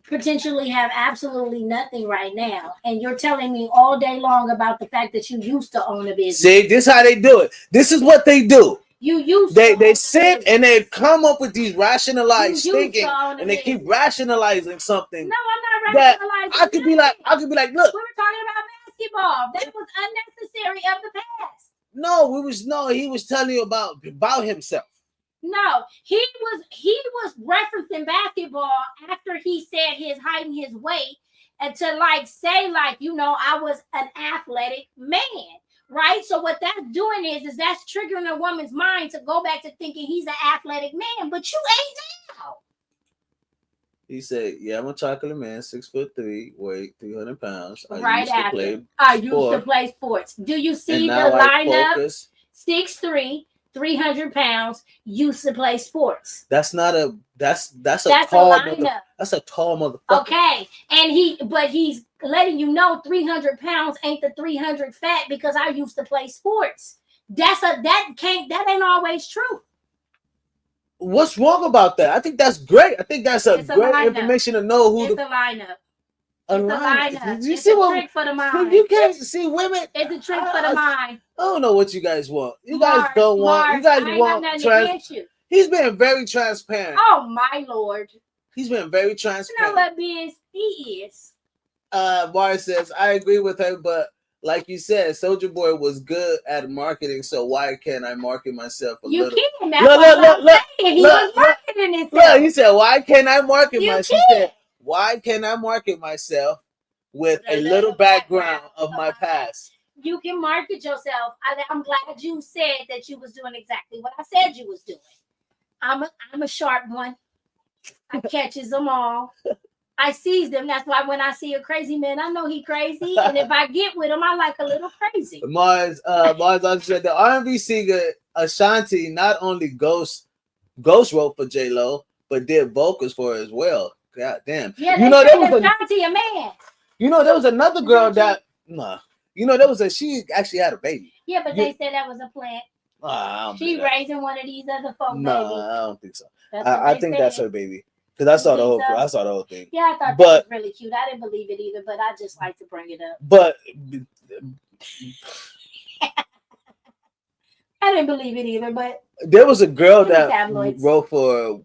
potentially have absolutely nothing right now, and you're telling me all day long about the fact that you used to own a business. See, this is how they do it. This is what they do. You used they sit and they come up with these rationalized You used thinking, to own a and they keep rationalizing something. No, I'm not that rationalizing. I could be like, look. We were talking about basketball. That was unnecessary of the past. No, he was telling you about himself. No, he was referencing basketball after he said his height and his weight, and to like say like, you know, I was an athletic man, right? So what that's doing is that's triggering a woman's mind to go back to thinking he's an athletic man, but you ain't now. He said, "Yeah, I'm a chocolate man, 6'3", weight 300 pounds. Right after I used to play sports. Do you see the lineup? 6'3", 300 pounds, used to play sports. That's not a that's a tall lineup. that's a tall motherfucker. Okay, and he's letting you know 300 pounds ain't the 300 fat because I used to play sports. That ain't always true. What's wrong about that? I think that's great. I think that's a great lineup. Information to know who It's a lineup. a It's a lineup. lineup. You It's see a what trick for the mind. You can't see women. It's a trick for the mind. I don't know what you guys want. You guys Mars, don't want. Mars, You guys I ain't got want nothing against you. He's been very transparent. Oh my lord. He's been very You know transparent. what Biz he is. Mars says, I agree with her, but like you said, Soulja Boy was good at marketing, so why can't I market myself a You little? can. That's what I'm saying. He was marketing himself. Look, he said, why can't I market You myself? She said, why can't I market myself with a little background of my past? You can market yourself. I'm glad you said that you was doing exactly what I said you was doing. I'm a sharp one. I catches them all. I seize them. That's why when I see a crazy man, I know he crazy. And if I get with him, I like a little crazy. Mars also said the R&B singer Ashanti not only ghost wrote for J-Lo, but did vocals for her as well. God damn. Yeah, You know, there was Ashanti a man. You know, there was another girl that you know, she actually had a baby. Yeah, but they said that was a plant. I don't She believe that. raising one of these other folk No, babies. I don't think so. That's what I they think said. that's her baby. Because I saw the whole think so? thing. Yeah, I thought But- that was really cute. I didn't believe it either, but I just like to bring it up. But I didn't believe it either, but there was a girl Them that tabloids. wrote for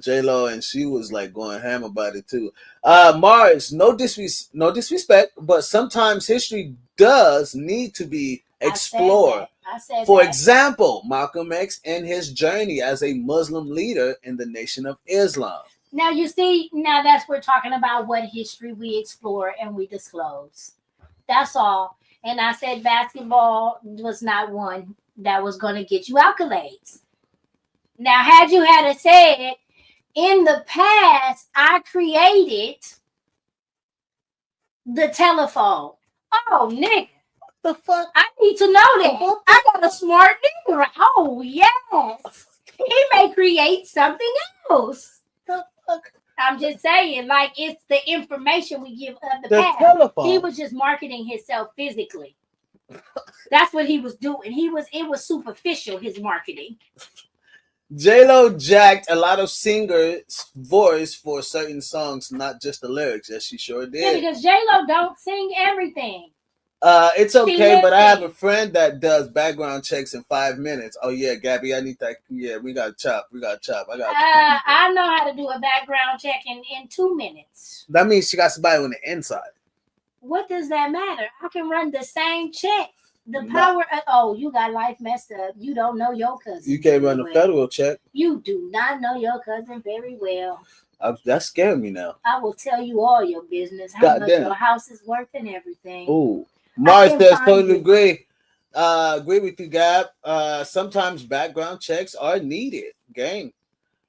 J-Lo, and she was like going ham about it too. Mars, no disrespect, but sometimes history does need to be explored. I said For that. example, Malcolm X and his journey as a Muslim leader in the Nation of Islam. Now you see, now that's we're talking about what history we explore and we disclose. That's all. And I said basketball was not one that was going to get you accolades. Now, had you had it said in the past, I created the telephone. Oh, nigga. The fuck? I need to know that. I got a smart nigga. Oh, yes. He may create something else. The fuck? I'm just saying, like, it's the information we give of the The past. telephone. He was just marketing himself physically. That's what he was doing. It was superficial, his marketing. J-Lo jacked a lot of singers' voice for certain songs, not just the lyrics. Yes, she sure Yeah, did. because J-Lo don't sing everything. It's okay, but I lip-sync. have a friend that does background checks in 5 minutes. Oh yeah, Gabby, I need that. Yeah, we got chop. I got. I know how to do a background check in 2 minutes. That means she got somebody on the inside. What does that matter? I can run the same check. The No. power of, you got life messed up. You don't know your cousin. You can't run a very well. federal check. You do not know your cousin very well. That's scaring me now. I will tell you all your business, how much Goddamn. your house is worth and everything. Ooh, Mars can says find totally you. agree. Agree with you, Gab. Sometimes background checks are needed. Gang.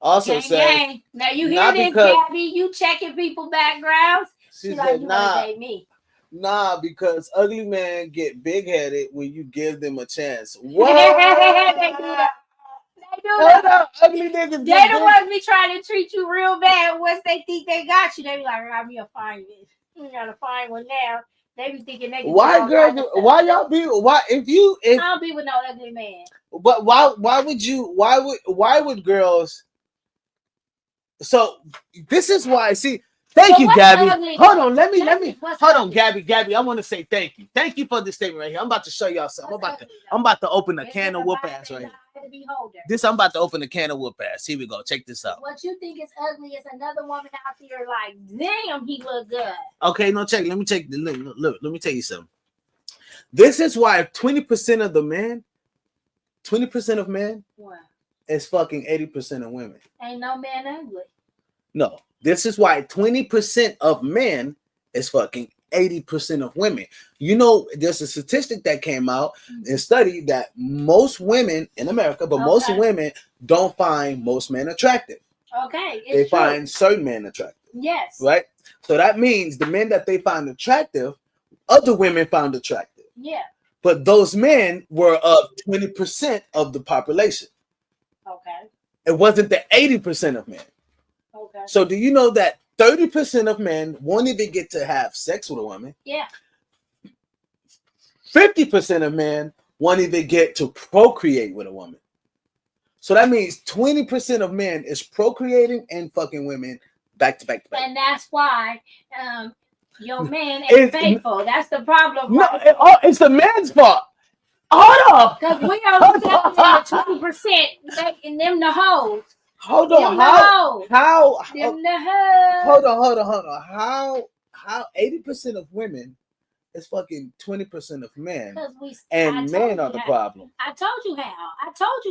Also Gang, says gang. Now you hear not this, because- Gabby? You checking people backgrounds? She She like, said, you nah. wanna date me? Nah, because ugly men get big headed when you give them a chance. They What? do that. They do Hold that. up, ugly niggas. They get the big- ones be trying to treat you real bad. Once they think they got you, they be like, I got me a fine bitch. You gotta find one now. They be thinking they can do Why, all girl? kinds of stuff. Why y'all be? Why if I don't be with no ugly man. But why would girls? So this is why. See, thank But you, what's Gabby. ugly? Hold on, let me What's hold on, ugly? Gabby. I want to say thank you. Thank you for this statement right here. I'm about to show y'all something. I'm about to open a It's can just of whoop about ass right here. the eye of the beholder. I'm about to open a can of whoop ass. Here we go. Check this out. What you think is ugly is another woman out there like, damn, he look good. Okay, no check. Let me check. Look, let me tell you something. This is why 20% of the men, 20% of men What? is fucking 80% of women. Ain't no man ugly. No, this is why 20% of men is fucking 80% of women. You know, there's a statistic that came out and study that most women in America, but most women don't find most men attractive. Okay, They it's true. find certain men attractive. Yes. Right? So that means the men that they find attractive, other women found attractive. Yeah. But those men were of 20% of the population. Okay. It wasn't the 80% of men. Okay. So do you know that 30% of men won't even get to have sex with a woman? Yeah. 50% of men won't even get to procreate with a woman. So that means 20% of men is procreating and fucking women back to back to back. And that's why your man ain't It's- faithful. That's the problem. No, it's the man's fault. Hold on. Because we are stepping in the 20%, making them the hoes. Hold on. Them the hoes. How Them the hoes. hold on. How 80% of women is fucking 20% of men. I And told men are you the how. problem. I told you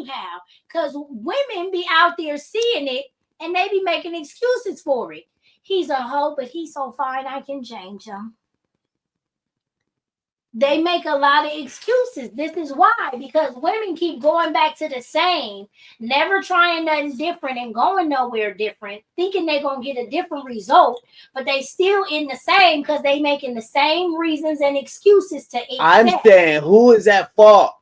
how. Because women be out there seeing it and they be making excuses for it. He's a hoe, but he's so fine, I can change him. They make a lot of excuses. This is why, because women keep going back to the same, never trying nothing different and going nowhere different, thinking they're going to get a different result, but they still in the same because they making the same reasons and excuses to accept. I'm saying, who is at fault?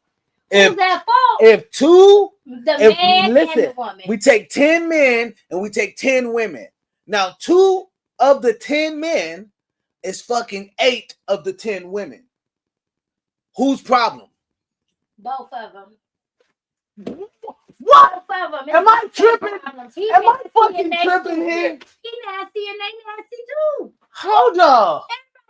Who's at fault? If The man and the woman. we take 10 men and we take 10 women. Now, 2 of the 10 men is fucking 8 of the 10 women. Whose problem? Both of them. What? Both of them. Am I tripping? He Am I nasty fucking and they tripping stupid. here? He nasty and they nasty too. Hold on.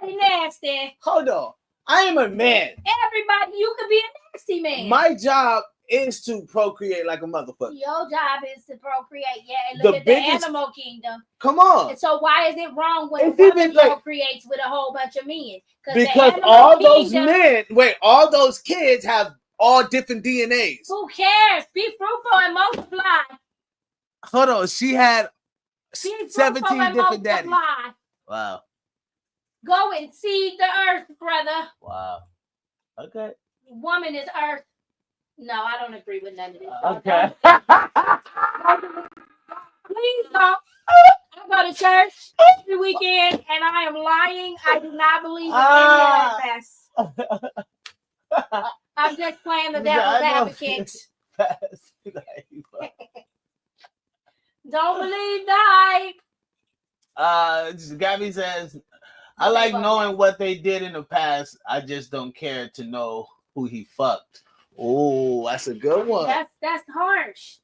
Everybody nasty. Hold on. I am a man. Everybody, you could be a nasty man. My job is to procreate like a motherfucker. Your job is to procreate, yeah, and look The at biggest- the animal kingdom. Come on. And so why is it wrong when It's a woman even like- procreates with a whole bunch of men? the Because animal all those kingdom- men, all those kids have all different DNAs. Who cares? Be fruitful and multiply. Hold on. She had Be fruitful 17 and different daddies. multiply. Wow. Go and seed the earth, brother. Wow. Okay. Woman is earth. No, I don't agree with none of this. Okay. Please don't. I go to church every weekend and I am lying. I do not believe in any of that. I'm just playing the devil's advocate. Don't believe the hype. Gabby says, I like knowing what they did in the past. I just don't care to know who he fucked. Oh, that's a good one. That's harsh.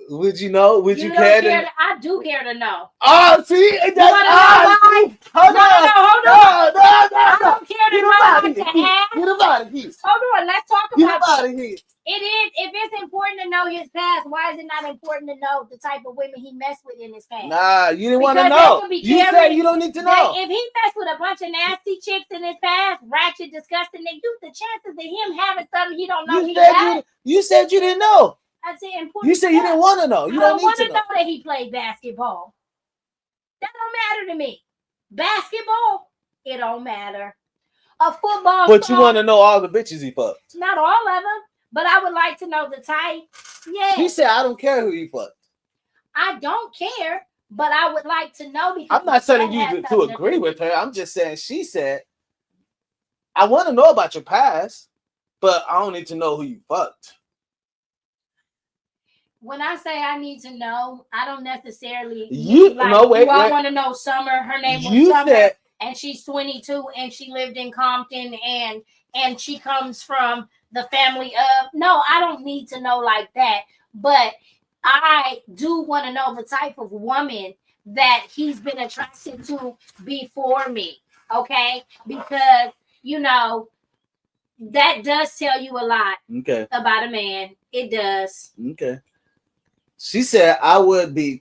Would you know? Would you don't care care to? I do care to know. Oh, see, You that's wanna know why? Hold No, on. hold No, on. no. I don't care to Get know him out what of to here. ask. Get him out of here. Hold on, let's talk Get him about out this. of here. It is. If it's important to know his past, why is it not important to know the type of women he messed with in his past? Nah, you didn't want to Because know. they can be You said carrying- you don't need to they- know. If he messed with a bunch of nasty chicks in his past, ratchet, disgusting niggas, the chances of him having something he don't know he got. You said you didn't know. I said important. You said you didn't want to know. You I don't need want to to know. know that he played basketball. That don't matter to me. Basketball, it don't matter. A football. But you star, want to know all the bitches he fucked. not all of them, but I would like to know the type. Yeah. He said, I don't care who he fucked. I don't care, but I would like to know because I'm not telling that you has to something agree do with her. I'm just saying she said, I want to know about your past, but I don't need to know who you fucked. When I say I need to know, I don't necessarily You- like, no, wait, do I wait. want to know Summer? Her name was You Summer, said- and she's 22, and she lived in Compton, and she comes from the family of. No, I don't need to know like that, but I do want to know the type of woman that he's been attracted to before me. Okay, because that does tell you a lot Okay. about a man. It does. Okay. She said I would be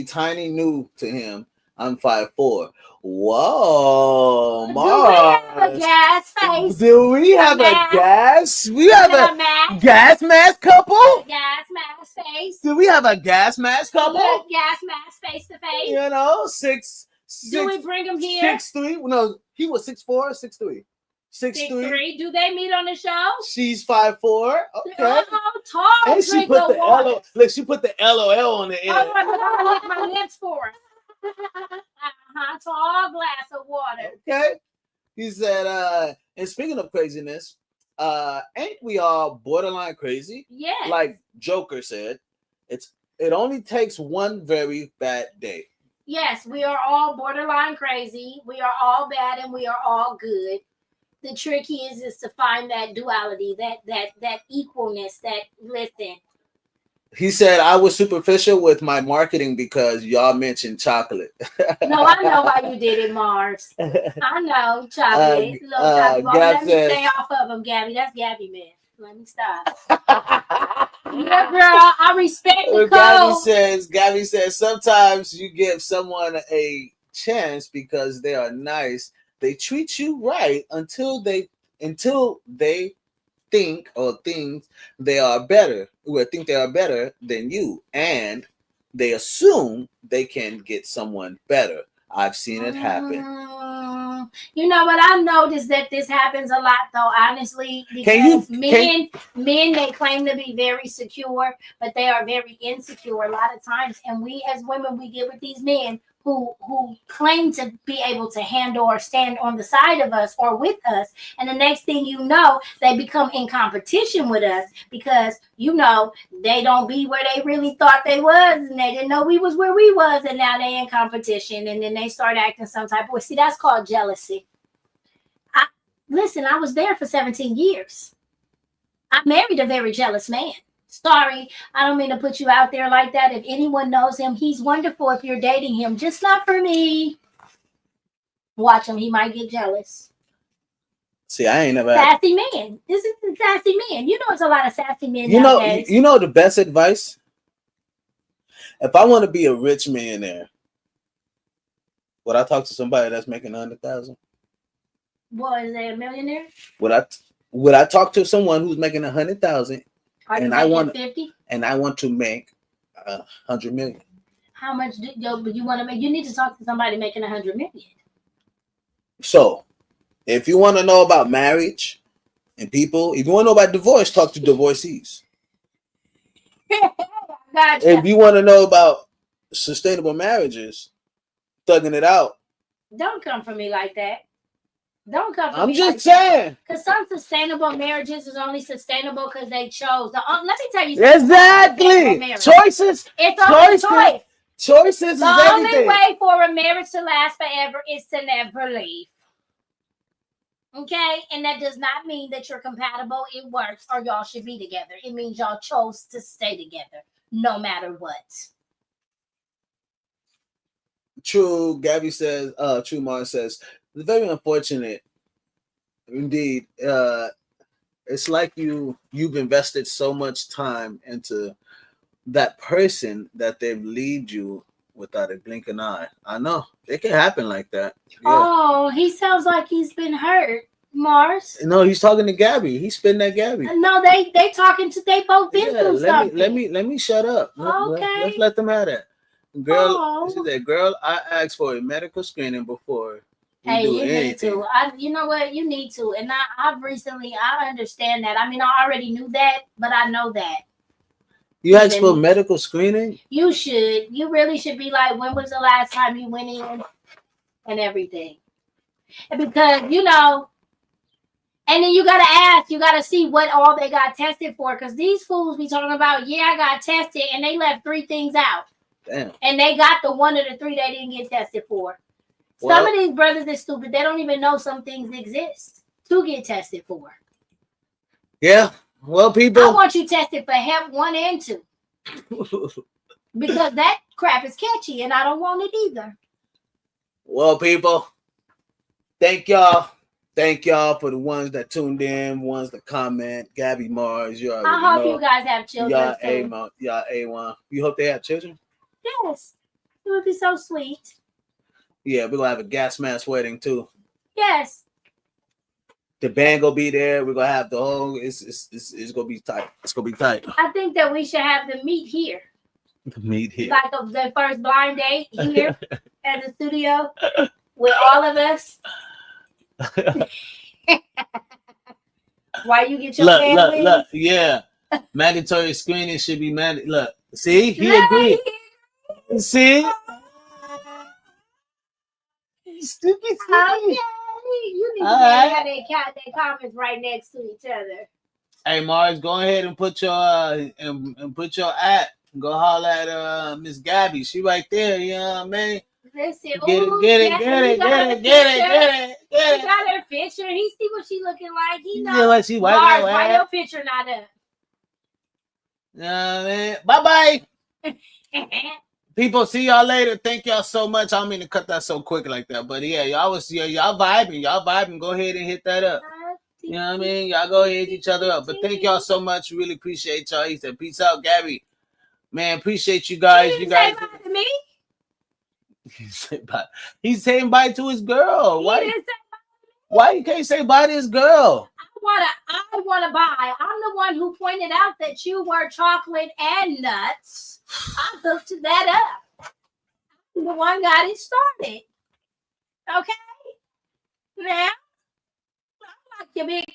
tiny new to him. I'm 5'4". Whoa, Do we have a Mars. gas face? Do we have a mask? gas? We have a mask? gas mask couple? Gas mask face? Do we have a gas mask couple? Look, gas mask face to face? You know, six. Do we bring him here? 6'3". No, he was 6'4", 6'3". 6'3". 6'3". Do they meet on the show? She's 5'4". Okay. Oh, tall. And she drink put of the water. LOL. Look, she put the LOL on the end. Oh, I'm gonna lick my lips for it. Tall glass of water. Okay. He said, and speaking of craziness, ain't we all borderline crazy? Yes. Like Joker said, it only takes one very bad day. Yes, we are all borderline crazy. We are all bad and we are all good. The trick is to find that duality, that equalness, that listen. He said, I was superficial with my marketing because y'all mentioned chocolate. No, I know why you did it, Mars. I know, chocolate. Little chocolate bar. Let me stay off of them, Gabby. That's Gabby, man. Let me stop. Yeah, girl, I respect the code. Gabby says, sometimes you give someone a chance because they are nice. They treat you right until they think they are better than you, and they assume they can get someone better. I've seen it happen. You know what? I noticed that this happens a lot, though, honestly, because men they claim to be very secure, but they are very insecure a lot of times. And we as women, we get with these men who claim to be able to handle or stand on the side of us or with us. And the next thing you know, they become in competition with us because, you know, they don't be where they really thought they was, and they didn't know we was where we was, and now they in competition, and then they start acting some type of way. See, that's called jealousy. Listen, I was there for 17 years. I married a very jealous man. Sorry, I don't mean to put you out there like that. If anyone knows him, he's wonderful if you're dating him. Just not for me. Watch him. He might get jealous. See, I ain't never Sassy man. This is the sassy man. You know it's a lot of sassy men you nowadays. know the best advice? If I want to be a rich millionaire, would I talk to somebody that's making 100,000? Boy, is they a millionaire? Would I talk to someone who's making 100,000? And I want 50? And I want to make 100 million. How much do you want to make? You need to talk to somebody making 100 million. So, if you want to know about marriage and people, if you want to know about divorce, talk to divorcees. Gotcha. If you want to know about sustainable marriages, thugging it out. Don't come for me like that. Don't come for I'm me just like saying. Because some sustainable marriages is only sustainable because they chose. Let me tell you something. Exactly. Choices. It's only choice. Choices The is only everything. way for a marriage to last forever is to never leave. Okay? And that does not mean that you're compatible. It works or y'all should be together. It means y'all chose to stay together no matter what. True, Gabby says, True Mars says, it's very unfortunate. Indeed. It's like you've invested so much time into that person that they've leave you without a blinking eye. I know. It can happen like that. Yeah. Oh, he sounds like he's been hurt, Mars. No, he's talking to Gabby. He's spitting at Gabby. No, they talking to, they both been through something. Let me shut up. Okay. Let's let them have that. Girl, Oh. she said, girl, I asked for a medical screening before Hey, do you need anything. to. You know what? You need to. And I understand that. I mean, I already knew that, but I know that. You asked for medical screening? You should. You really should be like, when was the last time you went in and everything? And because, you know, and then you got to ask, you got to see what all they got tested for. Because these fools be talking about, yeah, I got tested, and they left 3 things out. Damn. And they got the 1 of the 3 they didn't get tested for. Well, some of these brothers are stupid. They don't even know some things exist to get tested for. Yeah. Well, I people. want you tested for Hep 1 and 2. Because that crap is catchy and I don't want it either. Well, people. Thank y'all. Thank y'all for the ones that tuned in, ones that comment. Gabby Mars, you already I hope know. you guys have children. Y'all Too. y'all A1. You hope they have children? Yes. It would be so sweet. Yeah, we're gonna have a gas mask wedding too. Yes. The band gonna be there. We're gonna have the whole. It's gonna be tight. It's gonna be tight. I think that we should have the meet here. Meet here. Like the first blind date here at the studio with all of us. Why you get your family? Look, yeah. Mandatory screening should be mandatory. Look, see, he agreed. See? Sticky. Okay. You need to have their comments right next to each other. Hey Mars, go ahead and put your and put your at. Go holler at Miss Gabby. She right there, you know what I mean? Listen, Get it. He got her picture. He see what she looking like. He knows. Yeah, like she white. Mars, why your picture not up? You know what I mean? Bye-bye. People, see y'all later. Thank y'all so much. I don't mean to cut that so quick like that, but yeah, y'all vibing. Go ahead and hit that up. You know what I mean? Y'all go ahead and hit each other up. But thank y'all so much. Really appreciate y'all. He said, peace out, Gabby. Man, appreciate you guys. You guys. Say bye to me. He's saying bye to his girl. Why you can't say bye to his girl? I wanna buy. I'm the one who pointed out that you were chocolate and nuts. I hooked that up. I'm the one got it started. Okay? Now, I'm like your big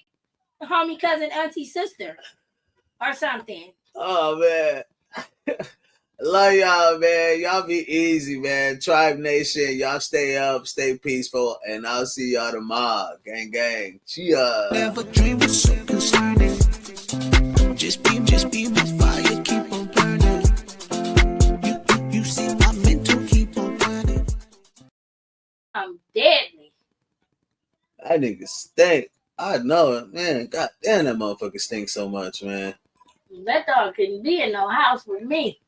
homie, cousin, auntie, sister, or something. Oh man. Love y'all, man. Y'all be easy, man. Tribe Nation, y'all stay up, stay peaceful, and I'll see y'all tomorrow. Gang, gang. Cheers. Never dream was so concerning. Just be my fire, keep on burning. You see my mental keep on burning. I'm deadly. That nigga stink. I know it, man. God damn, that motherfucker stinks so much, man. That dog couldn't be in no house with me.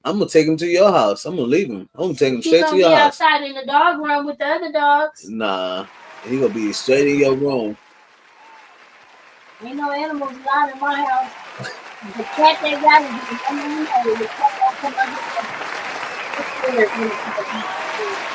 I'm gonna take him to your house. I'm gonna leave him. I'm gonna take him He's straight gonna to be your house. outside in the dog room with the other dogs. Nah, he gonna be straight in your room. Ain't no animals allowed in my house. The cat they got is the cat that come under the